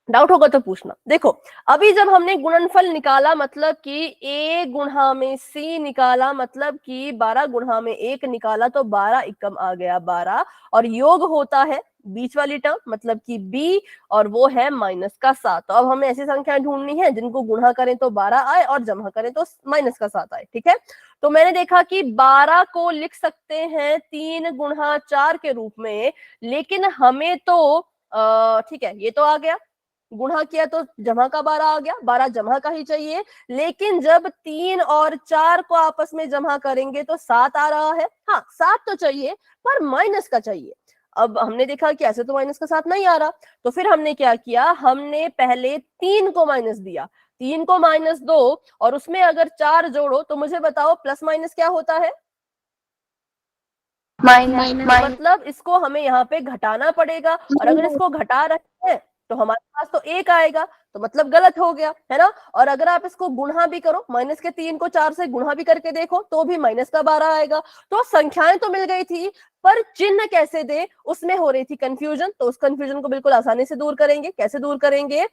डाउट होगा तो पूछना। देखो, अभी जब हमने गुणनफल निकाला, मतलब कि a गुणा में c निकाला, मतलब कि 12 गुणा में 1 निकाला, तो 12 एकम आ गया 12, और योग होता है बीच वाली टर्म, मतलब कि b, और वो है माइनस का 7। तो अब हमें ऐसी संख्याएं ढूंढनी है जिनको गुणा करें तो 12 आए और जमा करें तो माइनस का 7 आए। ठीक है, तो मैंने देखा कि 12 को लिख सकते हैं 3 गुणा 4 के रूप में, लेकिन हमें तो ठीक है, ये तो आ गया, गुणा किया तो जमा का 12 आ गया, 12 जमा का ही चाहिए। लेकिन जब 3 और 4 को आपस में जमा करेंगे तो 7 आ रहा है। हाँ, 7 तो चाहिए, पर माइनस का चाहिए। अब हमने देखा कि ऐसे तो माइनस का 7 नहीं आ रहा, तो फिर हमने क्या किया, हमने पहले 3 को माइनस दिया, 3 को -2, और उसमें अगर 4 जोड़ो तो मुझे बताओ प्लस माइनस क्या होता है? माइनस। मतलब इसको हमें यहाँ पे घटाना पड़ेगा, और अगर इसको घटा रहे हैं तो हमारे पास तो 1 आएगा, तो मतलब गलत हो गया है ना। और अगर आप इसको गुणा भी करो, माइनस के 3 को 4 से गुणा भी करके देखो तो भी माइनस का 12 आएगा। तो संख्याएं तो मिल गई थी, पर चिन्ह कैसे दे उसमें हो रही थी कंफ्यूजन। तो उस कंफ्यूजन को बिल्कुल आसानी से दूर करेंगे। कैसे दूर करेंगे?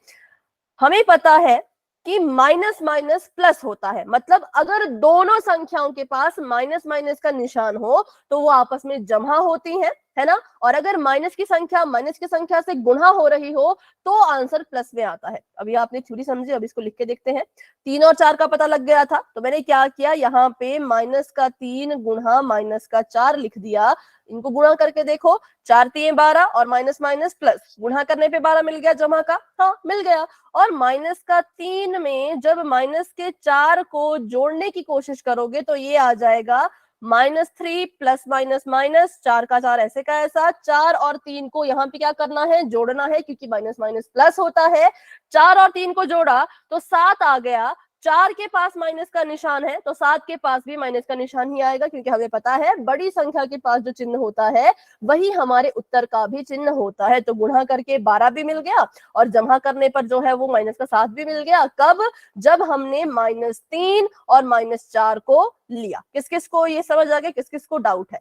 हमें पता है कि माइनस माइनस प्लस होता है, मतलब अगर दोनों संख्याओं के पास माइनस माइनस का निशान हो तो वो आपस में जमा होती हैं, है ना। और अगर माइनस की संख्या माइनस की संख्या से गुणा हो रही हो तो आंसर प्लस में आता है। अभी आपने थ्योरी समझी, अब इसको लिख के देखते हैं। 3 और 4 का पता लग गया था, तो मैंने क्या किया, यहाँ पे -3 गुणा -4 लिख दिया। इनको गुणा करके देखो, 4 3 12 और माइनस माइनस प्लस, गुणा करने पे 12 मिल गया, जमा का, हाँ मिल गया। और -3 में जब माइनस के 4 को जोड़ने की कोशिश करोगे तो ये आ जाएगा -3 प्लस माइनस माइनस, 4 का 4 ऐसे का ऐसा, 4 और 3 को यहाँ पे क्या करना है, जोड़ना है, क्योंकि माइनस माइनस प्लस होता है। 4 और 3 को जोड़ा तो 7 आ गया। 4 के पास माइनस का निशान है तो 7 के पास भी माइनस का निशान ही आएगा, क्योंकि हमें पता है बड़ी संख्या के पास जो चिन्ह होता है वही हमारे उत्तर का भी चिन्ह होता है। तो गुणा करके 12 भी मिल गया और जमा करने पर जो है वो माइनस का 7 भी मिल गया। कब? जब हमने -3 और -4 को लिया। किस किस को ये समझ आ गया, किस किस को डाउट है?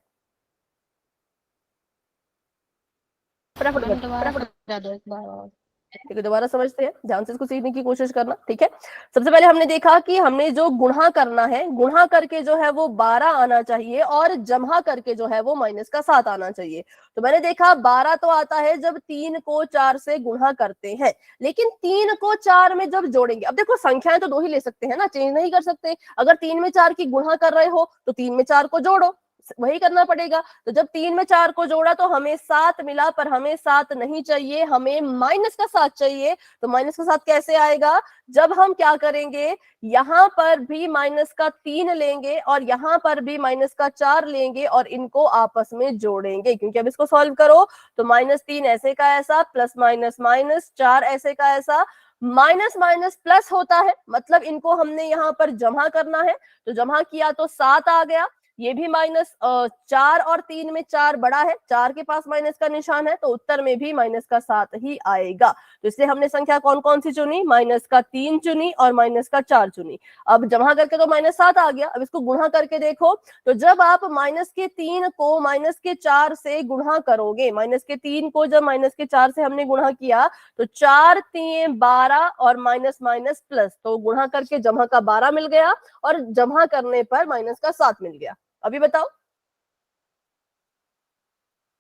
फटाफट बता दो एक बार और। ठीक है, दोबारा समझते हैं, ध्यान से इसको सीखने की कोशिश करना। ठीक है, सबसे पहले हमने देखा कि हमने जो गुणा करना है, गुणा करके जो है वो 12 आना चाहिए और जमा करके जो है वो -7 आना चाहिए। तो मैंने देखा 12 तो आता है जब 3 को 4 से गुणा करते हैं, लेकिन 3 को 4 में जब जोड़ेंगे, अब देखो संख्याएं तो 2 ही ले सकते हैं ना, चेंज नहीं कर सकते। अगर 3 में 4 की गुणा कर रहे हो तो 3 में 4 को जोड़ो, वही करना पड़ेगा। तो जब 3 में 4 को जोड़ा तो हमें 7 मिला, पर हमें 7 नहीं चाहिए, हमें -7 चाहिए। तो -7 कैसे आएगा? जब हम क्या करेंगे, यहां पर भी -3 लेंगे और यहां पर भी -4 लेंगे और इनको आपस में जोड़ेंगे। क्योंकि अब इसको सॉल्व करो तो -3 ऐसे का ऐसा, प्लस -4 ऐसे का ऐसा, माइनस माइनस प्लस होता है, मतलब इनको हमने यहाँ पर जमा करना है। तो जमा किया तो 7 आ गया, ये भी -4 और 3 में 4 बड़ा है, 4 के पास माइनस का निशान है, तो उत्तर में भी -7 ही आएगा। तो इसलिए हमने संख्या कौन कौन सी चुनी? -3 चुनी और -4 चुनी। अब जमा करके तो -7 आ गया, अब इसको गुणा करके देखो। तो जब आप -3 को -4 से गुणा करोगे, -3 को जब -4 से हमने गुणा किया तो 4 3 12 और माइनस माइनस प्लस, तो गुणा करके जमा का 12 मिल गया और जमा करने पर -7 मिल गया। अभी बताओ।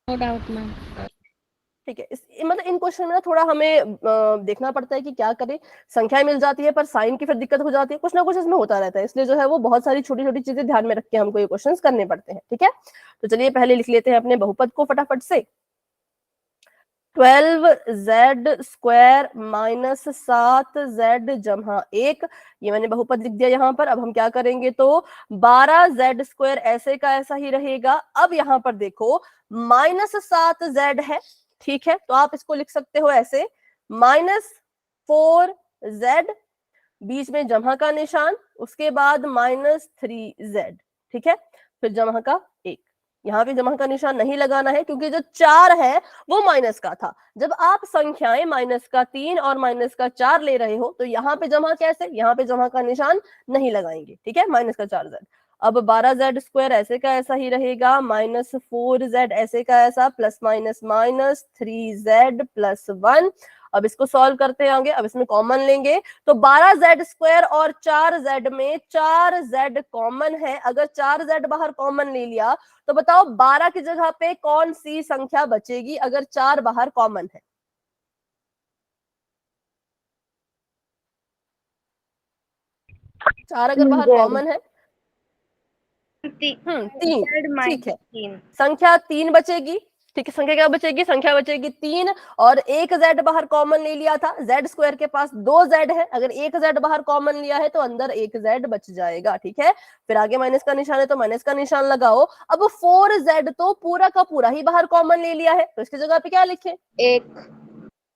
No doubt ma'am. ठीक है, मतलब इन क्वेश्चन में ना थोड़ा हमें देखना पड़ता है कि क्या करें। संख्याएं मिल जाती है पर साइन की फिर दिक्कत हो जाती है, कुछ ना कुछ इसमें होता रहता है, इसलिए जो है वो बहुत सारी छोटी छोटी चीजें ध्यान में रख के हमको ये क्वेश्चंस करने पड़ते हैं। ठीक है, तो चलिए पहले लिख लेते हैं अपने बहुपद को फटाफट से। 12z² -7z जमा 1, ये मैंने बहुपद लिख दिया यहाँ पर। अब हम क्या करेंगे, तो 12z² ऐसे का ऐसा ही रहेगा। अब यहाँ पर देखो -7z है, ठीक है, तो आप इसको लिख सकते हो ऐसे, -4z, बीच में जमा का निशान, उसके बाद -3z, ठीक है, फिर जमा का 1। यहाँ पे जमा का निशान नहीं लगाना है क्योंकि जो 4 है वो माइनस का था। जब आप संख्याएं -3 और -4 ले रहे हो तो यहाँ पे जमा कैसे, यहाँ पे जमा का निशान नहीं लगाएंगे। ठीक है, -4z। अब 12z² ऐसे का ऐसा ही रहेगा, -4z ऐसे का ऐसा, प्लस माइनस माइनस 3z + 1। अब इसको सॉल्व करते हैं आगे, अब इसमें कॉमन लेंगे तो 12z² और 4z में 4z कॉमन है। अगर 4z बाहर कॉमन ले लिया तो बताओ 12 की जगह पे कौन सी संख्या बचेगी अगर 4 बाहर कॉमन है? चार अगर बाहर कॉमन है, 3, ठीक है, संख्या 3 बचेगी। ठीक है, संख्या क्या बचेगी? संख्या बचेगी 3 और एक z बाहर कॉमन ले लिया था, z² के पास 2z है, अगर एक z बाहर कॉमन लिया है तो अंदर एक z बच जाएगा। ठीक है, फिर आगे माइनस का निशान है तो माइनस का निशान लगाओ। अब 4z तो पूरा का पूरा ही बाहर कॉमन ले लिया है, तो इसकी जगह पे क्या लिखे?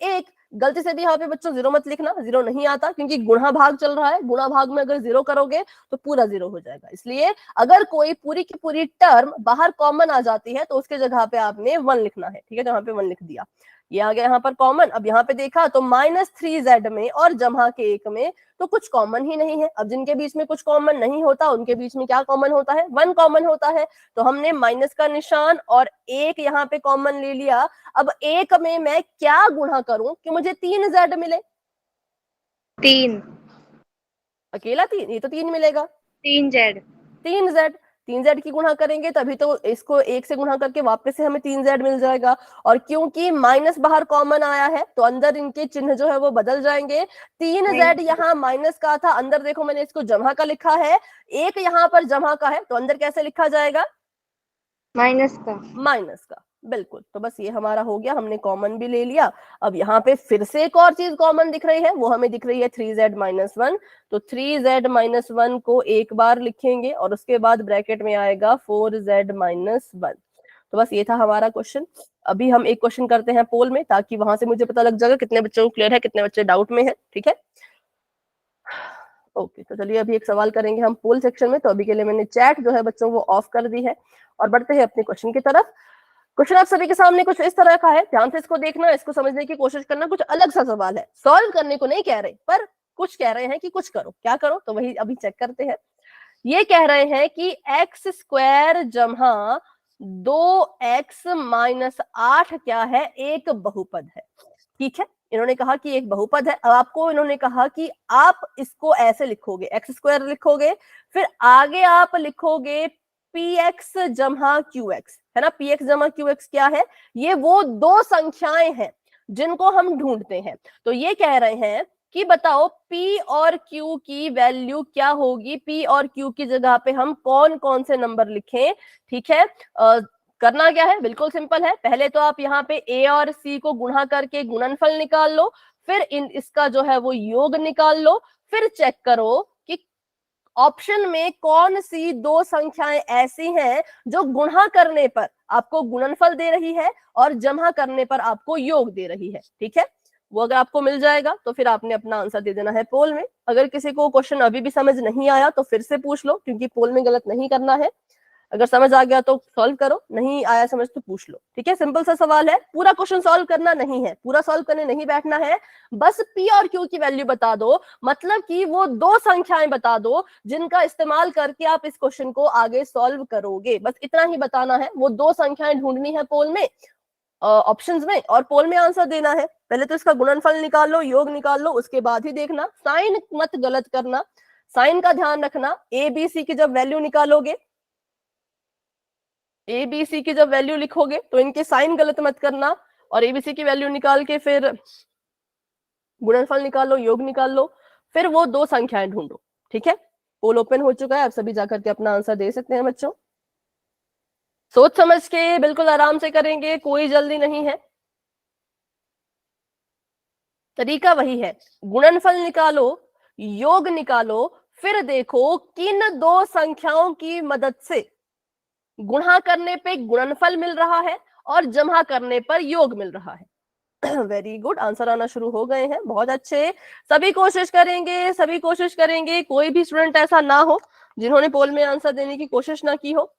1। गलती से भी यहाँ पे बच्चों 0 मत लिखना, 0 नहीं आता क्योंकि गुणा भाग चल रहा है, गुणा भाग में अगर 0 करोगे तो पूरा 0 हो जाएगा। इसलिए अगर कोई पूरी की पूरी टर्म बाहर कॉमन आ जाती है तो उसके जगह पे आपने 1 लिखना है। ठीक है, जहाँ पे 1 लिख दिया, ये आ गया यहाँ पर कॉमन। अब यहाँ पे देखा तो -3z में और जमा के 1 में तो कुछ कॉमन ही नहीं है। अब जिनके बीच में कुछ कॉमन नहीं होता उनके बीच में क्या कॉमन होता है? 1 कॉमन होता है। तो हमने माइनस का निशान और 1 यहाँ पे कॉमन ले लिया। अब 1 में मैं क्या गुणा करूं कि मुझे 3z मिले? 3 अकेला 3, ये तो 3 मिलेगा। 3z 3z की गुणा करेंगे तभी तो इसको 1 से गुणा करके वापस से हमें 3z मिल जाएगा। और क्योंकि माइनस बाहर कॉमन आया है तो अंदर इनके चिन्ह जो है वो बदल जाएंगे। 3z यहाँ माइनस का था, अंदर देखो मैंने इसको जमा का लिखा है, 1 यहाँ पर जमा का है, तो अंदर कैसे लिखा जाएगा? माइनस का। बिल्कुल। तो बस ये हमारा हो गया, हमने कॉमन भी ले लिया। अब यहाँ पे फिर से एक और चीज कॉमन दिख रही है, वो हमें दिख रही है 3z - 1। तो 3z - 1 को एक बार लिखेंगे और उसके बाद ब्रैकेट में आएगा 4z - 1। तो बस ये था हमारा क्वेश्चन। अभी हम एक क्वेश्चन करते हैं पोल में, ताकि वहां से मुझे पता लग जाएगा कितने बच्चों को क्लियर है, कितने बच्चे डाउट में है। ठीक है, ओके। तो चलिए अभी एक सवाल करेंगे हम पोल सेक्शन में। तो अभी के लिए मैंने चैट जो है बच्चों वो ऑफ कर दी है और बढ़ते हैं अपने क्वेश्चन की तरफ। क्वेश्चन आप सभी के सामने कुछ इस तरह का है, ध्यान से इसको देखना, इसको समझने की कोशिश करना। कुछ अलग सा सवाल है, सॉल्व करने को नहीं कह रहे, पर कुछ कह रहे हैं कि कुछ करो। क्या करो? तो वही अभी चेक करते हैं। ये कह रहे हैं कि x² जमा 2x - 8 क्या है? एक बहुपद है। ठीक है, इन्होंने कहा कि एक बहुपद है। अब आपको इन्होंने कहा कि आप इसको ऐसे लिखोगे, एक्स स्क्वायर लिखोगे, फिर आगे आप लिखोगे पी एक्स जमा क्यू एक्स, है ना। पी एक्स जमा क्यू एक्स क्या है? ये वो दो संख्याएं हैं जिनको हम ढूंढते हैं। तो ये कह रहे हैं कि बताओ P और Q की वैल्यू क्या होगी, P और Q की जगह पे हम कौन कौन से नंबर लिखें। ठीक है, करना क्या है, बिल्कुल सिंपल है। पहले तो आप यहाँ पे A और C को गुणा करके गुणनफल निकाल लो, फिर इसका जो है वो योग निकाल लो, फिर चेक करो कि ऑप्शन में कौन सी दो संख्याएं ऐसी हैं जो गुणा करने पर आपको गुणनफल दे रही है और जमा करने पर आपको योग दे रही है। ठीक है, वो अगर आपको मिल जाएगा तो फिर आपने अपना आंसर दे देना है पोल में। अगर किसी को क्वेश्चन अभी भी समझ नहीं आया तो फिर से पूछ लो, क्योंकि पोल में गलत नहीं करना है। अगर समझ आ गया तो सॉल्व करो, नहीं आया समझ तो पूछ लो। ठीक है, सिंपल सा सवाल है, पूरा क्वेश्चन सॉल्व करना नहीं है, पूरा सॉल्व करने नहीं बैठना है, बस P और Q की वैल्यू बता दो, मतलब कि वो दो संख्याएं बता दो जिनका इस्तेमाल करके आप इस क्वेश्चन को आगे सॉल्व करोगे। बस इतना ही बताना है, वो दो संख्याएं ढूंढनी है पोल में, ऑप्शंस में, और पोल में आंसर देना है। पहले तो इसका गुणनफल निकाल लो, योग निकाल लो, उसके बाद ही देखना, साइन मत गलत करना, साइन का ध्यान रखना। ए बी सी की जब वैल्यू निकालोगे, ए बी सी की जब वैल्यू लिखोगे तो इनके साइन गलत मत करना, और एबीसी की वैल्यू निकाल के फिर गुणनफल निकाल लो, योग निकाल लो, फिर वो दो संख्याएं ढूंढो। ठीक है, पोल ओपन हो चुका है, आप सभी जाकर के अपना आंसर दे सकते हैं बच्चों। सोच समझ के बिल्कुल आराम से करेंगे, कोई जल्दी नहीं है। तरीका वही है, गुणनफल निकालो, योग निकालो, फिर देखो किन दो संख्याओं की मदद से गुणा करने पे गुणनफल मिल रहा है और जमा करने पर योग मिल रहा है। वेरी गुड, आंसर आना शुरू हो गए हैं, बहुत अच्छे। सभी कोशिश करेंगे, सभी कोशिश करेंगे, कोई भी स्टूडेंट ऐसा ना हो जिन्होंने पोल में आंसर देने की कोशिश ना की हो।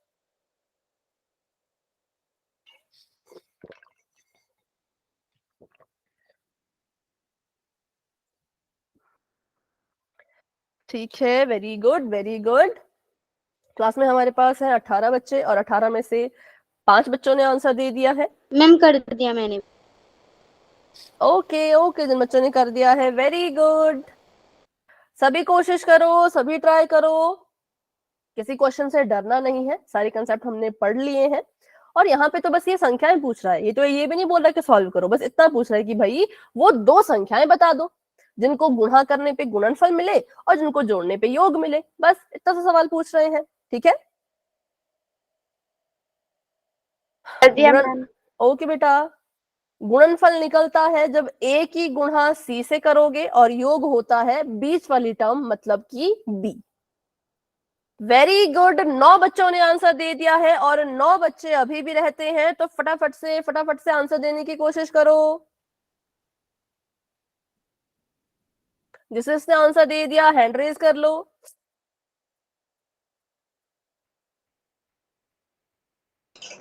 ठीक है, very good very good. Class में हमारे पास है 18 बच्चे और 18 में से 5 बच्चों ने आंसर दे दिया है। मैम कर दिया मैंने। ओके ओके, जिन बच्चों ने कर दिया है वेरी गुड। सभी कोशिश करो, सभी ट्राई करो, किसी क्वेश्चन से डरना नहीं है, सारे कंसेप्ट हमने पढ़ लिए हैं। और यहाँ पे तो बस ये संख्याएं पूछ रहा है, ये तो ये भी नहीं बोल रहा कि सॉल्व करो, बस इतना पूछ रहा है कि भाई वो दो संख्याएं बता दो जिनको गुणा करने पे गुणनफल मिले और जिनको जोड़ने पे योग मिले, बस इतना सा सवाल पूछ रहे हैं। ठीक है, कर दिया गुणन मैम। ओके बेटा, गुणनफल निकलता है जब a की गुणा c से करोगे और योग होता है बीच वाली टर्म मतलब कि b। वेरी गुड, 9 बच्चों ने आंसर दे दिया है और 9 बच्चे अभी भी रहते हैं, तो फटाफट से आंसर देने की कोशिश करो। जिसने आंसर दे दिया हैंड रेज कर लो।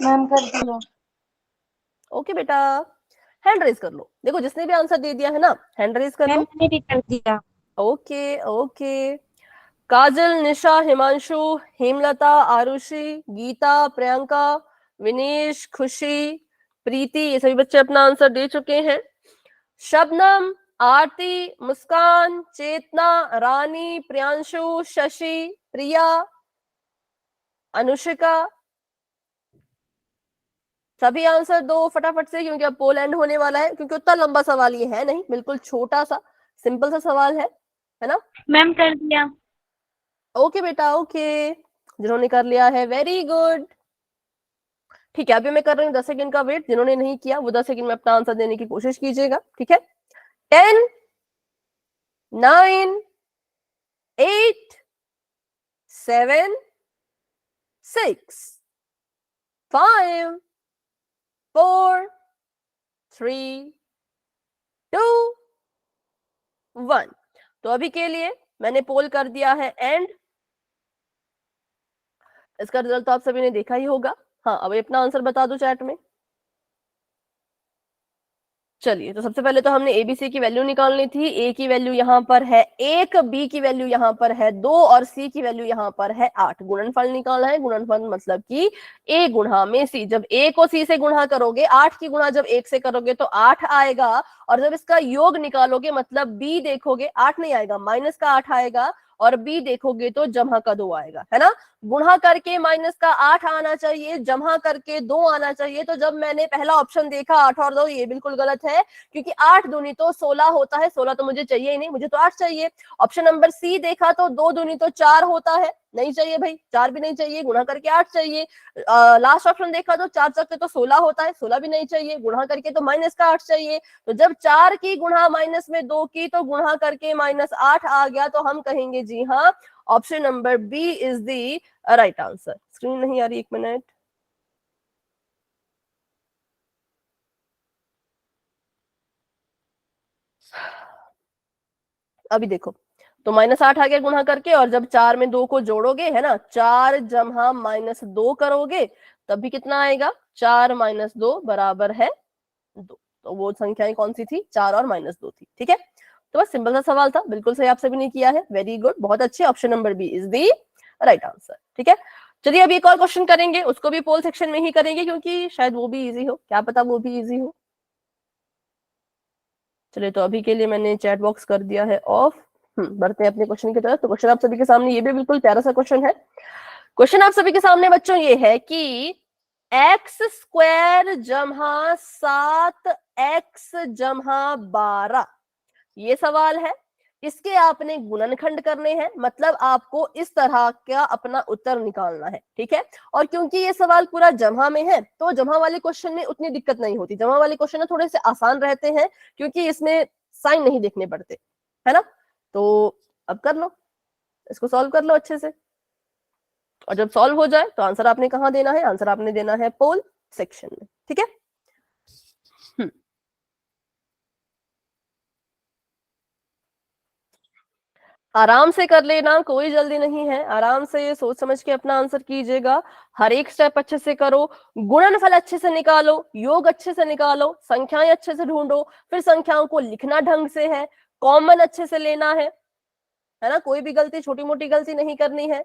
मैम कर दिया। ओके बेटा, हैंड रेज कर लो। देखो जिसने भी आंसर दे दिया है ना, हैंड रेज कर लो। मैंने भी कर दिया। ओके ओके, काजल, निशा, हिमांशु, हेमलता, आरुषि, गीता, प्रियंका, विनेश, खुशी, प्रीति, ये सभी बच्चे अपना आंसर दे चुके हैं। शबनम, आरती, मुस्कान, चेतना, रानी, प्रियांशु, शशि, प्रिया, अनुशिका, सभी आंसर दो फटाफट से, क्योंकि अब पोल एंड होने वाला है, क्योंकि उतना लंबा सवाल ये है नहीं, बिल्कुल छोटा सा सिंपल सा सवाल है ना। मैम कर दिया। ओके बेटा ओके, जिन्होंने कर लिया है वेरी गुड। ठीक है, अभी मैं कर रही हूँ 10 सेकंड का वेट, जिन्होंने नहीं किया वो 10 सेकंड में अपना आंसर देने की कोशिश कीजिएगा। ठीक है, 10 9 8 7 6 5 4 3 2 1। तो अभी के लिए मैंने पोल कर दिया है एंड, इसका रिजल्ट तो आप सभी ने देखा ही होगा। हाँ, अब अपना आंसर बता दो चैट में। चलिए, तो सबसे पहले तो हमने एबीसी की वैल्यू निकालनी थी। ए की वैल्यू यहाँ पर है 1, बी की वैल्यू यहाँ पर है 2 और सी की वैल्यू यहाँ पर है 8। गुणनफल निकालना है। गुणनफल मतलब कि ए गुणा में सी। जब ए को सी से गुणा करोगे, 8 की गुणा जब 1 से करोगे तो 8 आएगा, और जब इसका योग निकालोगे मतलब बी देखोगे, 8 नहीं आएगा, माइनस का 8 आएगा, और बी देखोगे तो जमा का 2 आएगा, है ना। गुणा करके माइनस का 8 आना चाहिए, जमा करके 2 आना चाहिए। तो जब मैंने पहला ऑप्शन देखा 8 और 2, ये बिल्कुल गलत है, क्योंकि 8 दूनी तो 16 होता है। 16 तो मुझे चाहिए ही नहीं, मुझे तो 8 चाहिए। ऑप्शन नंबर सी देखा तो 2 दूनी तो 4 होता है, नहीं चाहिए भाई, 4 भी नहीं चाहिए, गुणा करके 8 चाहिए। लास्ट ऑप्शन देखा तो 4 चौके तो 16 होता है, 16 भी नहीं चाहिए, गुणा करके तो माइनस का 8 चाहिए। तो जब 4 की गुणा माइनस में 2 की तो गुणा करके माइनस 8 आ गया, तो हम कहेंगे जी हाँ, option number B is the right answer. Screen नहीं आ रही, 1 मिनट। अभी देखो, तो माइनस 8 आ गया गुणा करके, और जब 4 में 2 को जोड़ोगे, है ना, 4 जमा माइनस 2 करोगे, तब भी कितना आएगा, 4 माइनस 2 बराबर है 2। तो वो संख्याएं कौन सी थी, 4 और माइनस 2 थी। ठीक है, तो बस सिंपल सा सवाल था, बिल्कुल सही आप सभी ने किया है, वेरी गुड, बहुत अच्छे। Option number B is the right answer. ठीक है, चलिए अभी एक और क्वेश्चन करेंगे, उसको भी पोल सेक्शन में ही करेंगे, क्योंकि शायद वो भी इजी हो, क्या पता वो भी इजी हो। चलिए, तो अभी के लिए मैंने चैट बॉक्स कर दिया है ऑफ। बढ़ते हैं अपने क्वेश्चन की तरफ। तो क्वेश्चन आप सभी के सामने, ये भी बिल्कुल प्यारा सा क्वेश्चन है। क्वेश्चन आप सभी के सामने बच्चों ये है कि एक्स स्क्वायर जमा 7x जमा 12, ये सवाल है। इसके आपने गुणनखंड करने हैं, मतलब आपको इस तरह का अपना उत्तर निकालना है। ठीक है, और क्योंकि ये सवाल पूरा जमा में है, तो जमा वाले क्वेश्चन में उतनी दिक्कत नहीं होती। जमा वाले क्वेश्चन थोड़े से आसान रहते हैं, क्योंकि इसमें साइन नहीं देखने पड़ते, है ना। तो अब कर लो, इसको सॉल्व कर लो अच्छे से, और जब सॉल्व हो जाए तो आंसर आपने कहाँ देना है, आंसर आपने देना है पोल सेक्शन में। ठीक है, आराम से कर लेना, कोई जल्दी नहीं है, आराम से सोच समझ के अपना आंसर कीजिएगा। हर एक स्टेप अच्छे से करो, गुणनफल अच्छे से निकालो, योग अच्छे से निकालो, संख्याएं अच्छे से ढूंढो, फिर संख्याओं को लिखना ढंग से है, कॉमन अच्छे से लेना है ना, कोई भी गलती, छोटी मोटी गलती नहीं करनी है।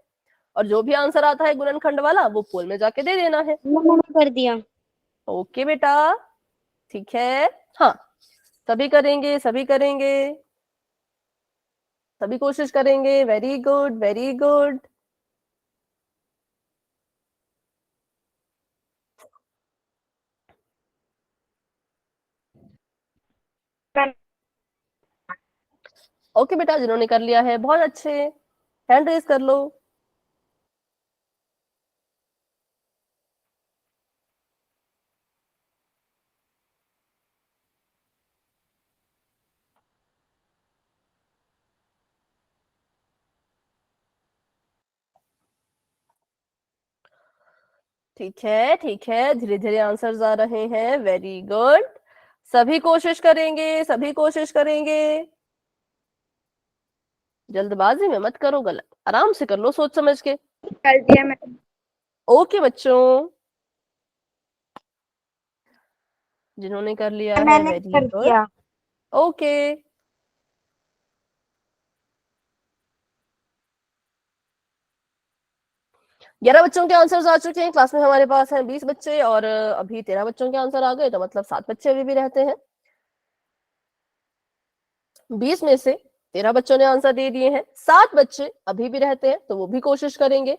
और जो भी आंसर आता है गुणनखंड वाला, वो पोल में जाके दे देना है। मैंने कर दिया। ओके बेटा, ठीक है। हाँ, सभी करेंगे, सभी करेंगे, सभी कोशिश करेंगे। Very good, very good. Okay बेटा, जिन्होंने कर लिया है बहुत अच्छे, हैंड रेज कर लो। ठीक है, ठीक है, धीरे धीरे आंसर्स आ रहे हैं, वेरी गुड। सभी कोशिश करेंगे, सभी कोशिश करेंगे, जल्दबाजी में मत करो, गलत आराम से कर लो, सोच समझ के। कर दिया मैम। ओके बच्चों, जिन्होंने कर लिया है मैंने वेरी कर गुड। दिया। ओके, 11 बच्चों के आंसर्स आ चुके हैं। क्लास में हमारे पास हैं 20 बच्चे, और अभी 13 बच्चों के आंसर आ गए, तो मतलब 7 बच्चे अभी भी रहते हैं। 20 में से 13 बच्चों ने आंसर दे दिए हैं, 7 बच्चे अभी भी रहते हैं, तो वो भी कोशिश करेंगे,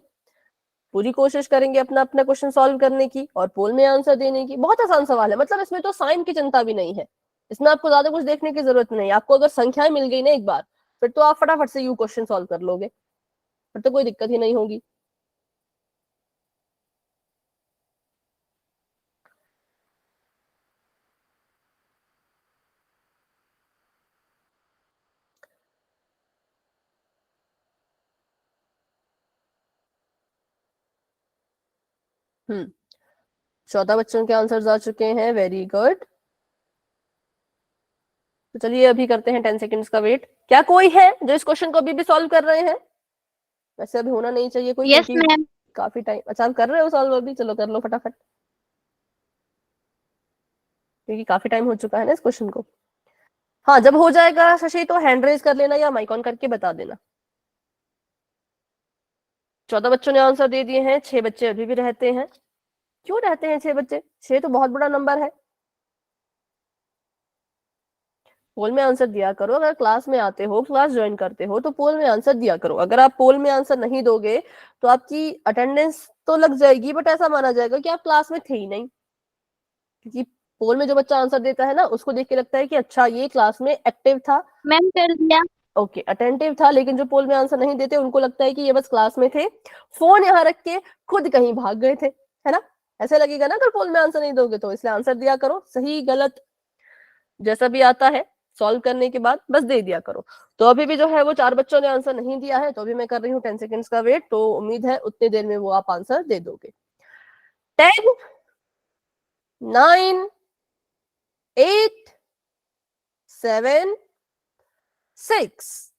पूरी कोशिश करेंगे अपना अपना क्वेश्चन सॉल्व करने की और पोल में आंसर देने की। बहुत आसान सवाल है, मतलब इसमें तो साइन की चिंता भी नहीं है, इसमें आपको ज्यादा कुछ देखने की जरूरत नहीं। आपको अगर संख्याएं मिल गई ना एक बार, फिर तो आप फटाफट से यू क्वेश्चन सॉल्व कर लोगे, फिर तो कोई दिक्कत ही नहीं होगी। हम्म 14 बच्चों के आंसर्स आ चुके हैं, वेरी गुड। तो चलिए अभी करते हैं 10 सेकंड्स का वेट। क्या कोई है जो इस क्वेश्चन को अभी भी सॉल्व कर रहे हैं? वैसे अभी होना नहीं चाहिए कोई, यस क्योंकि मैम। काफी टाइम। अच्छा, आप कर रहे हो सॉल्व अभी, चलो कर लो फटाफट। 10 सेकंड्स का वेट। क्या कोई है जो इस क्वेश्चन को अभी भी सॉल्व कर रहे हैं? वैसे अभी होना नहीं चाहिए कोई, क्योंकि काफी टाइम। अच्छा, आप कर रहे हो सॉल्व अभी, चलो कर लो फटाफट। क्योंकि काफी टाइम हो चुका है ना इस क्वेश्चन को। हाँ, जब हो जाएगा शशि तो हैंड रेज कर लेना या माइक ऑन करके बता देना। 14 बच्चों ने आंसर दे दिए हैं, 6 बच्चे अभी भी रहते हैं। क्यों रहते हैं 6 बच्चे? 6 तो बहुत बड़ा नंबर है। पोल में आंसर दिया करो, अगर क्लास में आते हो, क्लास ज्वाइन करते हो तो पोल में आंसर दिया करो। अगर आप पोल में आंसर नहीं दोगे तो आपकी अटेंडेंस तो लग जाएगी, बट ऐसा माना जाएगा कि आप क्लास में थे ही नहीं। क्योंकि पोल में जो बच्चा आंसर देता है ना, उसको देख के लगता है कि अच्छा ये क्लास में एक्टिव था, मैम कर दिया। ओके अटेंटिव था। लेकिन जो पोल में आंसर नहीं देते उनको लगता है कि ये बस क्लास में थे, फोन यहाँ रख के खुद कहीं भाग गए थे, है ना? ऐसे लगेगा ना अगर पोल में आंसर नहीं दोगे तो। इसलिए आंसर दिया करो, सही गलत जैसा भी आता है सॉल्व करने के बाद बस दे दिया करो। तो अभी भी जो है वो 4 बच्चों ने आंसर नहीं दिया है, तो अभी मैं कर रही हूँ 10 सेकेंड्स का वेट। तो उम्मीद है उतनी देर में वो आप आंसर दे दोगे। 10, 9, 8, 7, 6,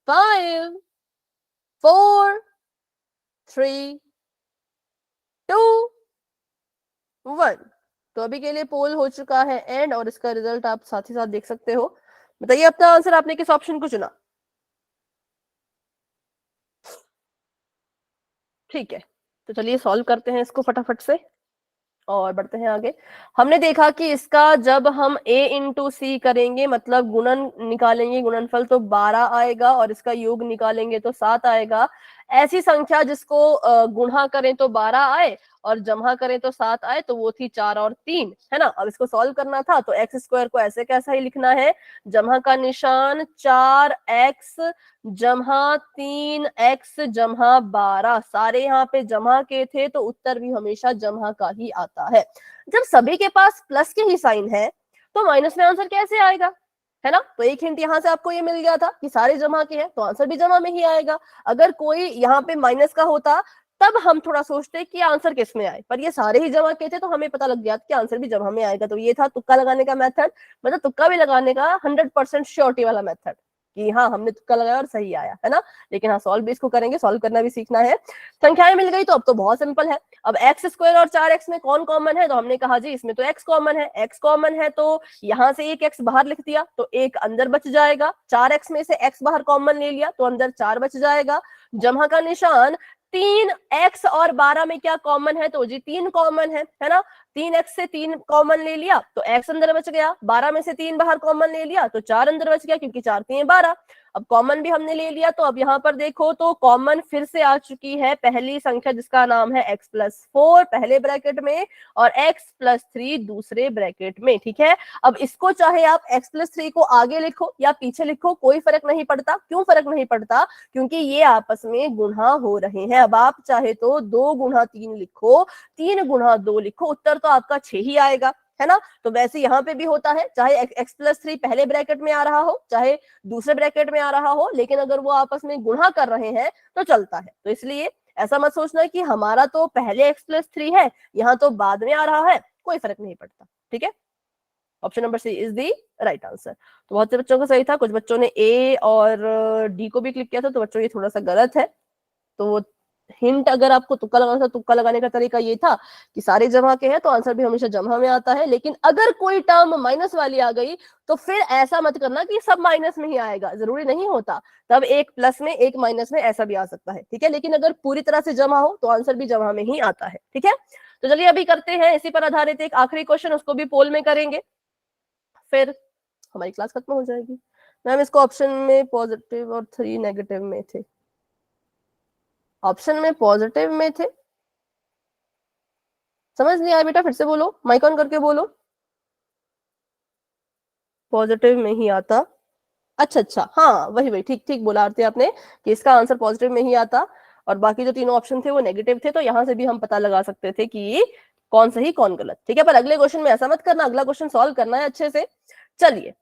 5, 4, 3, 2, 1। तो अभी के लिए पोल हो चुका है एंड, और इसका रिजल्ट आप साथ ही साथ देख सकते हो। बताइए अपना आंसर, आपने किस ऑप्शन को चुना? ठीक है, तो चलिए सॉल्व करते हैं इसको फटाफट से और बढ़ते हैं आगे। हमने देखा कि इसका जब हम a इंटू सी करेंगे, मतलब गुणन निकालेंगे, गुणनफल तो 12 आएगा, और इसका योग निकालेंगे तो 7 आएगा। ऐसी संख्या जिसको गुणा करें तो 12 आए और जमा करें तो 7 आए, तो वो थी 4 और 3, है ना? अब इसको सॉल्व करना था तो एक्स स्क्वायर को ऐसे कैसा ही लिखना है, जमा का निशान 4x जमा 3x जमा 12, सारे यहाँ पे जमा के थे तो उत्तर भी हमेशा जमा का ही आता है। जब सभी के पास प्लस के ही साइन है तो माइनस में आंसर कैसे आएगा, है ना? तो एक हिंट यहाँ से आपको ये मिल गया था कि सारे जमा के हैं तो आंसर भी जमा में ही आएगा। अगर कोई यहाँ पे माइनस का होता तब हम थोड़ा सोचते कि आंसर किस में आए, पर ये सारे ही जमा के थे तो हमें पता लग गया कि आंसर भी जमा में आएगा। तो ये था तुक्का लगाने का मेथड, मतलब तुक्का भी लगाने का 100% श्योरिटी वाला मेथड कि हाँ हमने तुक्का लगाया और सही आया, है ना? लेकिन हाँ सॉल्व भी इसको करेंगे, सॉल्व करना भी सीखना है। संख्याएं मिल गई तो अब तो बहुत सिंपल है। अब एक्स स्क्वायर और 4x में कौन कॉमन है, तो हमने कहा जी इसमें तो x कॉमन है। x कॉमन है तो यहाँ से एक x बाहर लिख दिया तो एक अंदर बच जाएगा। 4x में से x बाहर कॉमन ले लिया तो अंदर 4 बच जाएगा। जमा का निशान 3x और 12 में क्या कॉमन है, तो जी 3 कॉमन है ना? 3x से 3 कॉमन ले लिया तो x अंदर बच गया। 12 में से 3 बाहर कॉमन ले लिया तो 4 अंदर बच गया, क्योंकि 4 3 12। अब कॉमन भी हमने ले लिया तो अब यहाँ पर देखो तो कॉमन फिर से आ चुकी है पहली संख्या जिसका नाम है x+4 पहले ब्रैकेट में और x+3 दूसरे ब्रैकेट में, ठीक है? अब इसको चाहे आप x+3 को आगे लिखो या पीछे लिखो, कोई फर्क नहीं पड़ता। क्यों फर्क नहीं पड़ता? क्योंकि ये आपस में गुणा हो रहे हैं। अब आप चाहे तो 2 गुणा 3 लिखो, 3 गुणा 2 लिखो, उत्तर तो आपका 6 ही आएगा, है ना? तो वैसे यहाँ पे भी होता है, चाहे x+3 पहले ब्रैकेट में आ रहा हो चाहे दूसरे ब्रैकेट में आ रहा हो, लेकिन अगर वो आपस में गुणा कर रहे हैं तो चलता है। तो इसलिए ऐसा मत सोचना कि हमारा तो पहले x+3 है, यहाँ तो बाद में आ रहा है, कोई फर्क नहीं पड़ता, ठीक है? Option number C is the right answer. तो बहुत से बच्चों का सही था, कुछ बच्चों ने ए और डी को भी क्लिक किया था, तो बच्चों ये थोड़ा सा गलत है। तो वो हिंट अगर आपको तुक्का लगाना था, तुक्का लगाने का तरीका ये था कि सारे जमा के हैं तो आंसर भी हमेशा जमा में आता है। लेकिन अगर कोई टर्म माइनस वाली आ गई तो फिर ऐसा मत करना कि सब माइनस में ही आएगा, जरूरी नहीं होता। तब एक प्लस में एक माइनस में ऐसा भी आ सकता है, ठीक है? लेकिन अगर पूरी तरह से जमा हो तो आंसर भी जमा में ही आता है, ठीक है? तो चलिए अभी करते हैं इसी पर आधारित एक आखिरी क्वेश्चन, उसको भी पोल में करेंगे, फिर हमारी क्लास खत्म हो जाएगी। मैम इसको ऑप्शन में पॉजिटिव और 3 नेगेटिव में थे, ऑप्शन में पॉजिटिव में थे, समझ नहीं आया बेटा, फिर से बोलो, माइक ऑन करके बोलो। पॉजिटिव में ही आता, अच्छा हाँ वही वही, ठीक ठीक बोला आरती आपने कि इसका आंसर पॉजिटिव में ही आता और बाकी जो तीनों ऑप्शन थे वो नेगेटिव थे। तो यहाँ से भी हम पता लगा सकते थे कि कौन सही कौन गलत, ठीक है? पर अगले क्वेश्चन में ऐसा मत करना, अगला क्वेश्चन सॉल्व करना है अच्छे से। चलिए,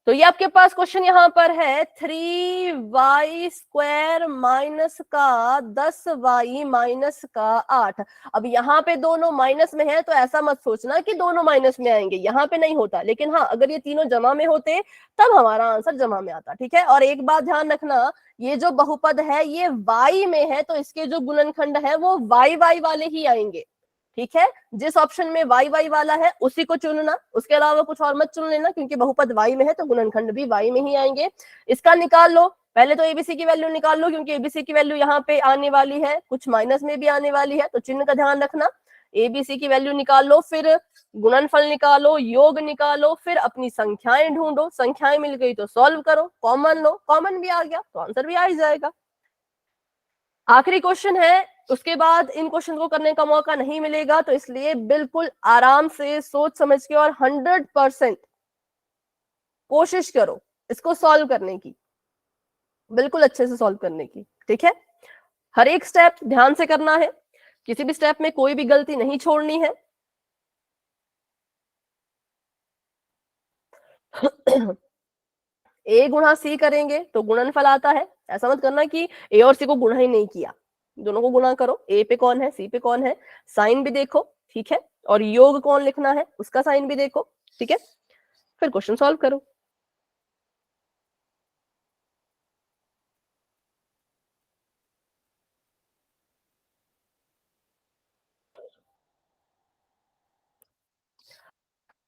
तो ये आपके पास क्वेश्चन यहाँ पर है 3y² माइनस का 10y माइनस का 8। अब यहाँ पे दोनों माइनस में है तो ऐसा मत सोचना कि दोनों माइनस में आएंगे, यहाँ पे नहीं होता। लेकिन हाँ अगर ये तीनों जमा में होते तब हमारा आंसर जमा में आता, ठीक है? और एक बात ध्यान रखना, ये जो बहुपद है ये y में है तो इसके जो गुणनखंड है वो y वाले ही आएंगे, ठीक है, जिस ऑप्शन में वाई वाई वाला है उसी को चुनना, उसके अलावा कुछ और मत चुन लेना, क्योंकि बहुपद वाई में है तो गुणनखंड भी वाई में ही आएंगे। इसका निकाल लो, पहले तो एबीसी की वैल्यू निकाल लो, क्योंकि एबीसी की वैल्यू यहाँ पे आने वाली है, कुछ माइनस में भी आने वाली है, तो चिन्ह का ध्यान रखना। एबीसी की वैल्यू निकाल लो, फिर गुणनफल निकालो, योग निकालो, फिर अपनी संख्याएं ढूंढो, संख्याएं मिल गई तो सॉल्व करो, कॉमन लो, कॉमन भी आ गया तो आंसर भी आ ही जाएगा। आखिरी क्वेश्चन है, उसके बाद इन क्वेश्चन को करने का मौका नहीं मिलेगा, तो इसलिए बिल्कुल आराम से सोच समझ के और 100% कोशिश करो इसको सॉल्व करने की, बिल्कुल अच्छे से सॉल्व करने की, ठीक है। हर एक स्टेप ध्यान से करना है, किसी भी स्टेप में कोई भी गलती नहीं छोड़नी है। ए गुणा सी करेंगे तो गुणनफल आता है, ऐसा मत करना कि ए और सी को गुणा ही नहीं किया, दोनों को गुणा करो, ए पे कौन है सी पे कौन है, साइन भी देखो, ठीक है, और योग कौन लिखना है उसका साइन भी देखो, ठीक है, फिर क्वेश्चन सॉल्व करो।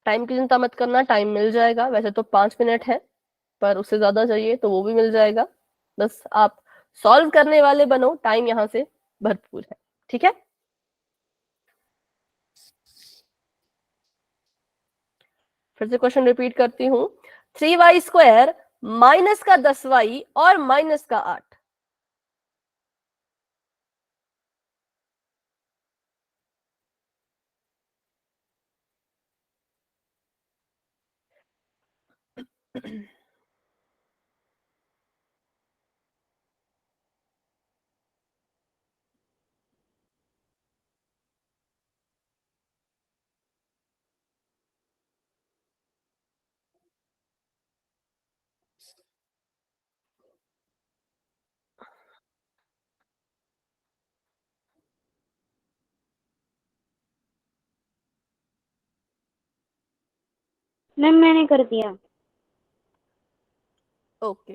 टाइम की चिंता मत करना, टाइम मिल जाएगा, वैसे तो 5 मिनट है, पर उससे ज्यादा चाहिए तो वो भी मिल जाएगा, बस आप सॉल्व करने वाले बनो, टाइम यहाँ से भरपूर है, ठीक है। फिर से क्वेश्चन रिपीट करती हूँ, 3y² माइनस का 10y और माइनस का 8, मैम मैंने कर दिया। ओके।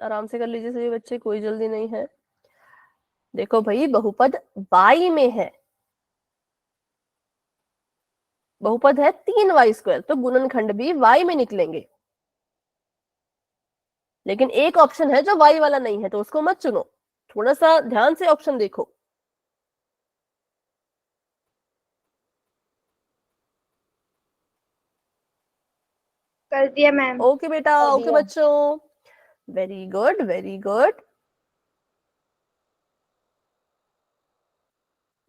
आराम से कर लीजिए सभी बच्चे, कोई जल्दी नहीं है। देखो भाई, बहुपद y में है, बहुपद है 3y², तो गुणनखंड भी y में निकलेंगे, लेकिन एक ऑप्शन है जो y वाला नहीं है, तो उसको मत चुनो, थोड़ा सा ध्यान से ऑप्शन देखो। कर दिया मैम। ओके बेटा, कर ओके दिया। बच्चों, वेरी गुड वेरी गुड,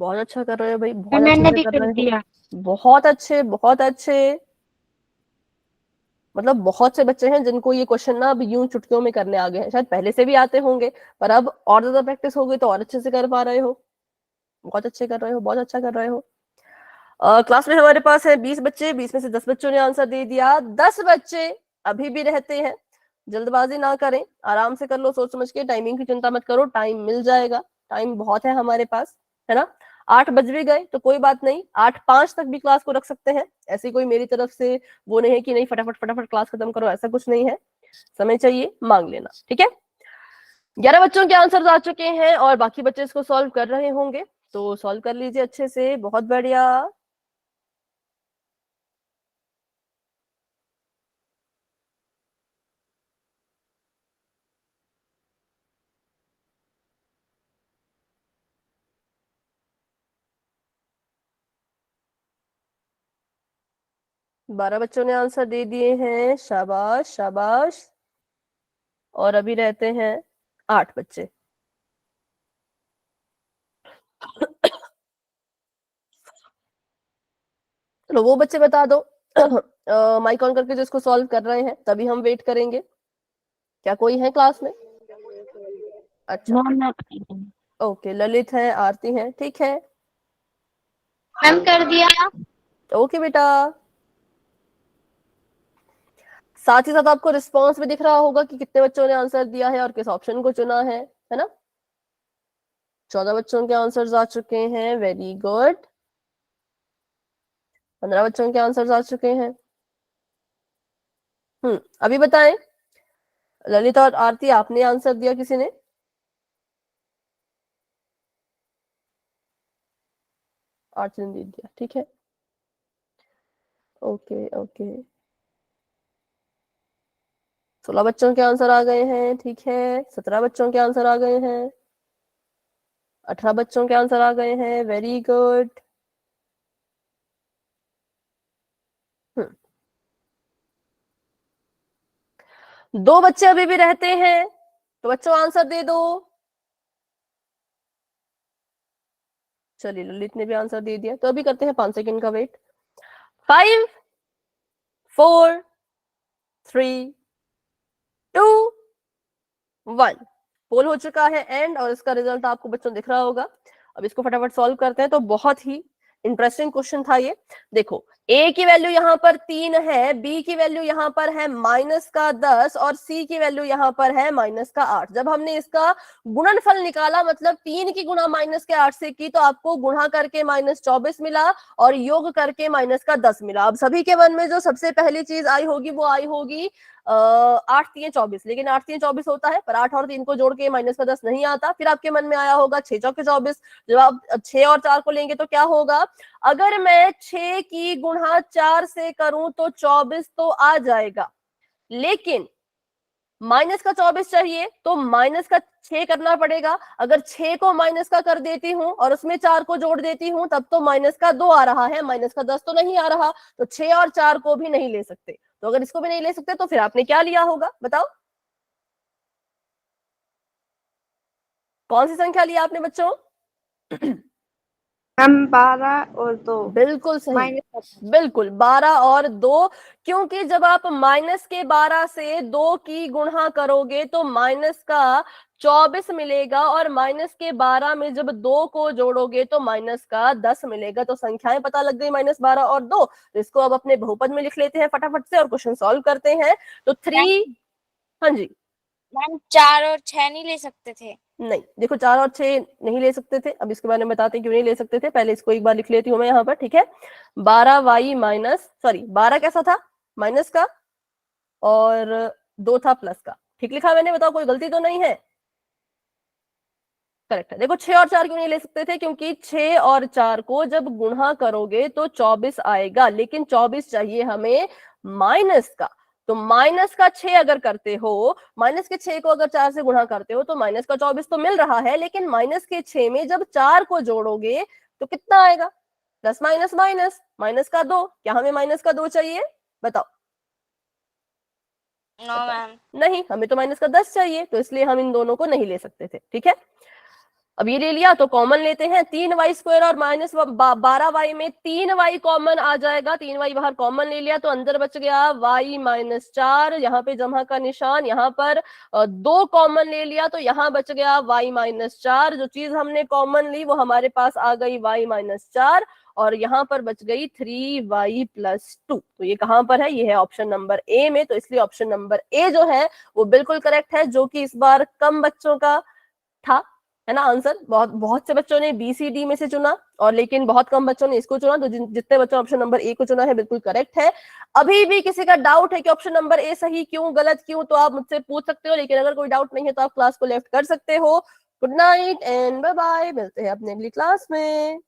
बहुत अच्छा कर रहे हो भाई, बहुत अच्छे मैंने से भी कर कर रहे दिया। हो, बहुत अच्छे बहुत अच्छे। मतलब बहुत से बच्चे हैं जिनको ये क्वेश्चन ना अब यूं चुटकियों में करने आ गए हैं, शायद पहले से भी आते होंगे, पर अब और ज्यादा प्रैक्टिस हो गई तो और अच्छे से कर पा रहे हो, बहुत अच्छे कर रहे हो, बहुत अच्छा कर रहे हो। क्लास में हमारे पास है 20 बच्चे, 20 में से 10 बच्चों ने आंसर दे दिया, 10 बच्चे अभी भी रहते हैं, जल्दबाजी ना करें, आराम से कर लो, सोच समझ के, टाइमिंग की चिंता मत करो, टाइम मिल जाएगा, टाइम बहुत है हमारे पास, है ना। 8 बज भी गए तो कोई बात नहीं, 8:05 तक भी क्लास को रख सकते हैं, ऐसी कोई मेरी तरफ से वो नहीं है कि नहीं फटाफट फटाफट क्लास खत्म करो, ऐसा कुछ नहीं है, समय चाहिए मांग लेना, ठीक है। 11 बच्चों के आंसर आ चुके हैं और बाकी बच्चे इसको सॉल्व कर रहे होंगे, तो सॉल्व कर लीजिए अच्छे से, बहुत बढ़िया। बारह बच्चों ने आंसर दे दिए हैं, शाबाश शाबाश, और अभी रहते हैं 8 बच्चे। चलो वो बच्चे बता दो, माइक ऑन करके जिसको सॉल्व कर रहे हैं, तभी हम वेट करेंगे। क्या कोई है क्लास में? अच्छा, ओके, ललित है, आरती है, ठीक है, मैम कर दिया। ओके बेटा। साथ ही साथ आपको रिस्पॉन्स भी दिख रहा होगा कि कितने बच्चों ने आंसर दिया है और किस ऑप्शन को चुना है ना। 14 बच्चों के आंसर्स आ चुके हैं, वेरी गुड। 15 बच्चों के आंसर्स आ चुके हैं। अभी बताएं, ललिता और आरती, आपने आंसर दिया, किसी ने? आरती ने दे दिया, ठीक है। ओके ओके, 16 बच्चों के आंसर आ गए हैं, ठीक है। 17 बच्चों के आंसर आ गए हैं, 18 बच्चों के आंसर आ गए हैं, वेरी गुड। दो बच्चे अभी भी रहते हैं, तो बच्चों आंसर दे दो। चलिए, ललित ने भी आंसर दे दिया, तो अभी करते हैं 5 सेकंड का वेट। 5 4 3 2 1। पोल हो चुका है एंड, और इसका रिजल्ट आपको बच्चों दिख रहा होगा। अब इसको फटाफट सॉल्व करते हैं। तो बहुत ही इंटरेस्टिंग क्वेश्चन था ये। देखो, ए की वैल्यू यहाँ पर 3 है, बी की वैल्यू यहाँ पर है -10 और सी की वैल्यू यहाँ पर है -8। जब हमने इसका गुणनफल निकाला, मतलब 3 की गुणा -8 से की, तो आपको गुणा करके -24 मिला और योग करके -10 मिला। अब सभी के मन में जो सबसे पहली चीज आई होगी वो आई होगी 8 3 24, लेकिन 8 3 24 होता है, पर 8 और 3 को जोड़ के -10 नहीं आता। फिर आपके मन में आया होगा 6 चौके 24। जब आप 6 और 4 को लेंगे तो क्या होगा? अगर मैं 6 की गुणा 4 से करूं तो 24 तो आ जाएगा, लेकिन माइनस का 24 चाहिए तो माइनस का 6 करना पड़ेगा। अगर 6 को माइनस का कर देती हूं और उसमें 4 को जोड़ देती हूं, तब तो माइनस का 2 आ रहा है, माइनस का 10 तो नहीं आ रहा। तो 6 और 4 को भी नहीं ले सकते। तो अगर इसको भी नहीं ले सकते तो फिर आपने क्या लिया होगा, बताओ? कौन सी संख्या लिया आपने बच्चों? हम 12 और 2 बिल्कुल सही, माइनस। बिल्कुल 12 और 2। क्योंकि जब आप माइनस के 12 से 2 की गुणा करोगे तो माइनस का 24 मिलेगा, और माइनस के 12 में जब 2 को जोड़ोगे तो माइनस का 10 मिलेगा। तो संख्याएं पता लग गई, -12 और 2। तो इसको अब अपने बहुपद में लिख लेते हैं फटाफट से और क्वेश्चन सॉल्व करते हैं। तो 3, हाँ जी, मैम 4 और 6 नहीं ले सकते थे? नहीं, देखो 4 और 6 नहीं ले सकते थे। अब इसके बारे में बताते हैं क्यों नहीं ले सकते थे। पहले इसको एक बार लिख लेती हूँ मैं यहाँ पर, ठीक है। 12y माइनस, सॉरी 12 कैसा था? माइनस का, और 2 था प्लस का। ठीक लिखा मैंने? बताओ, कोई गलती तो नहीं है? करेक्ट है। देखो, 6 और 4 क्यों नहीं ले सकते थे? क्योंकि 6 और 4 को जब गुणा करोगे तो 24 आएगा, लेकिन 24 चाहिए हमें माइनस का। तो माइनस का 6 अगर करते हो, माइनस के 6 को अगर 4 से गुणा करते हो तो माइनस का 24 तो मिल रहा है, लेकिन माइनस के 6 में जब 4 को जोड़ोगे तो कितना आएगा? प्लस माइनस माइनस, माइनस का 2। क्या हमें माइनस का 2 चाहिए? बताओ। No ma'am. नहीं, हमें तो माइनस का 10 चाहिए, तो इसलिए हम इन दोनों को नहीं ले सकते थे, ठीक है। अब ये ले लिया तो कॉमन लेते हैं। 3y² और -12y में 3y कॉमन आ जाएगा। 3y बाहर कॉमन ले लिया तो अंदर बच गया y-4। यहाँ पे जमा का निशान, यहाँ पर 2 कॉमन ले लिया तो यहाँ बच गया y-4। जो चीज हमने कॉमन ली वो हमारे पास आ गई y-4, और यहाँ पर बच गई 3y + 2। तो ये कहाँ पर है? ये है ऑप्शन नंबर ए में। तो इसलिए ऑप्शन नंबर ए जो है वो बिल्कुल करेक्ट है, जो कि इस बार कम बच्चों का था, है ना आंसर। बहुत से बच्चों ने BCD में से चुना, और लेकिन बहुत कम बच्चों ने इसको चुना। तो जितने बच्चों ने ऑप्शन नंबर ए को चुना है बिल्कुल करेक्ट है। अभी भी किसी का डाउट है कि ऑप्शन नंबर ए सही क्यों, गलत क्यों, तो आप मुझसे पूछ सकते हो। लेकिन अगर कोई डाउट नहीं है तो आप क्लास को लेफ्ट कर सकते हो। Good night and bye bye, मिलते हैं अपने अगली क्लास में।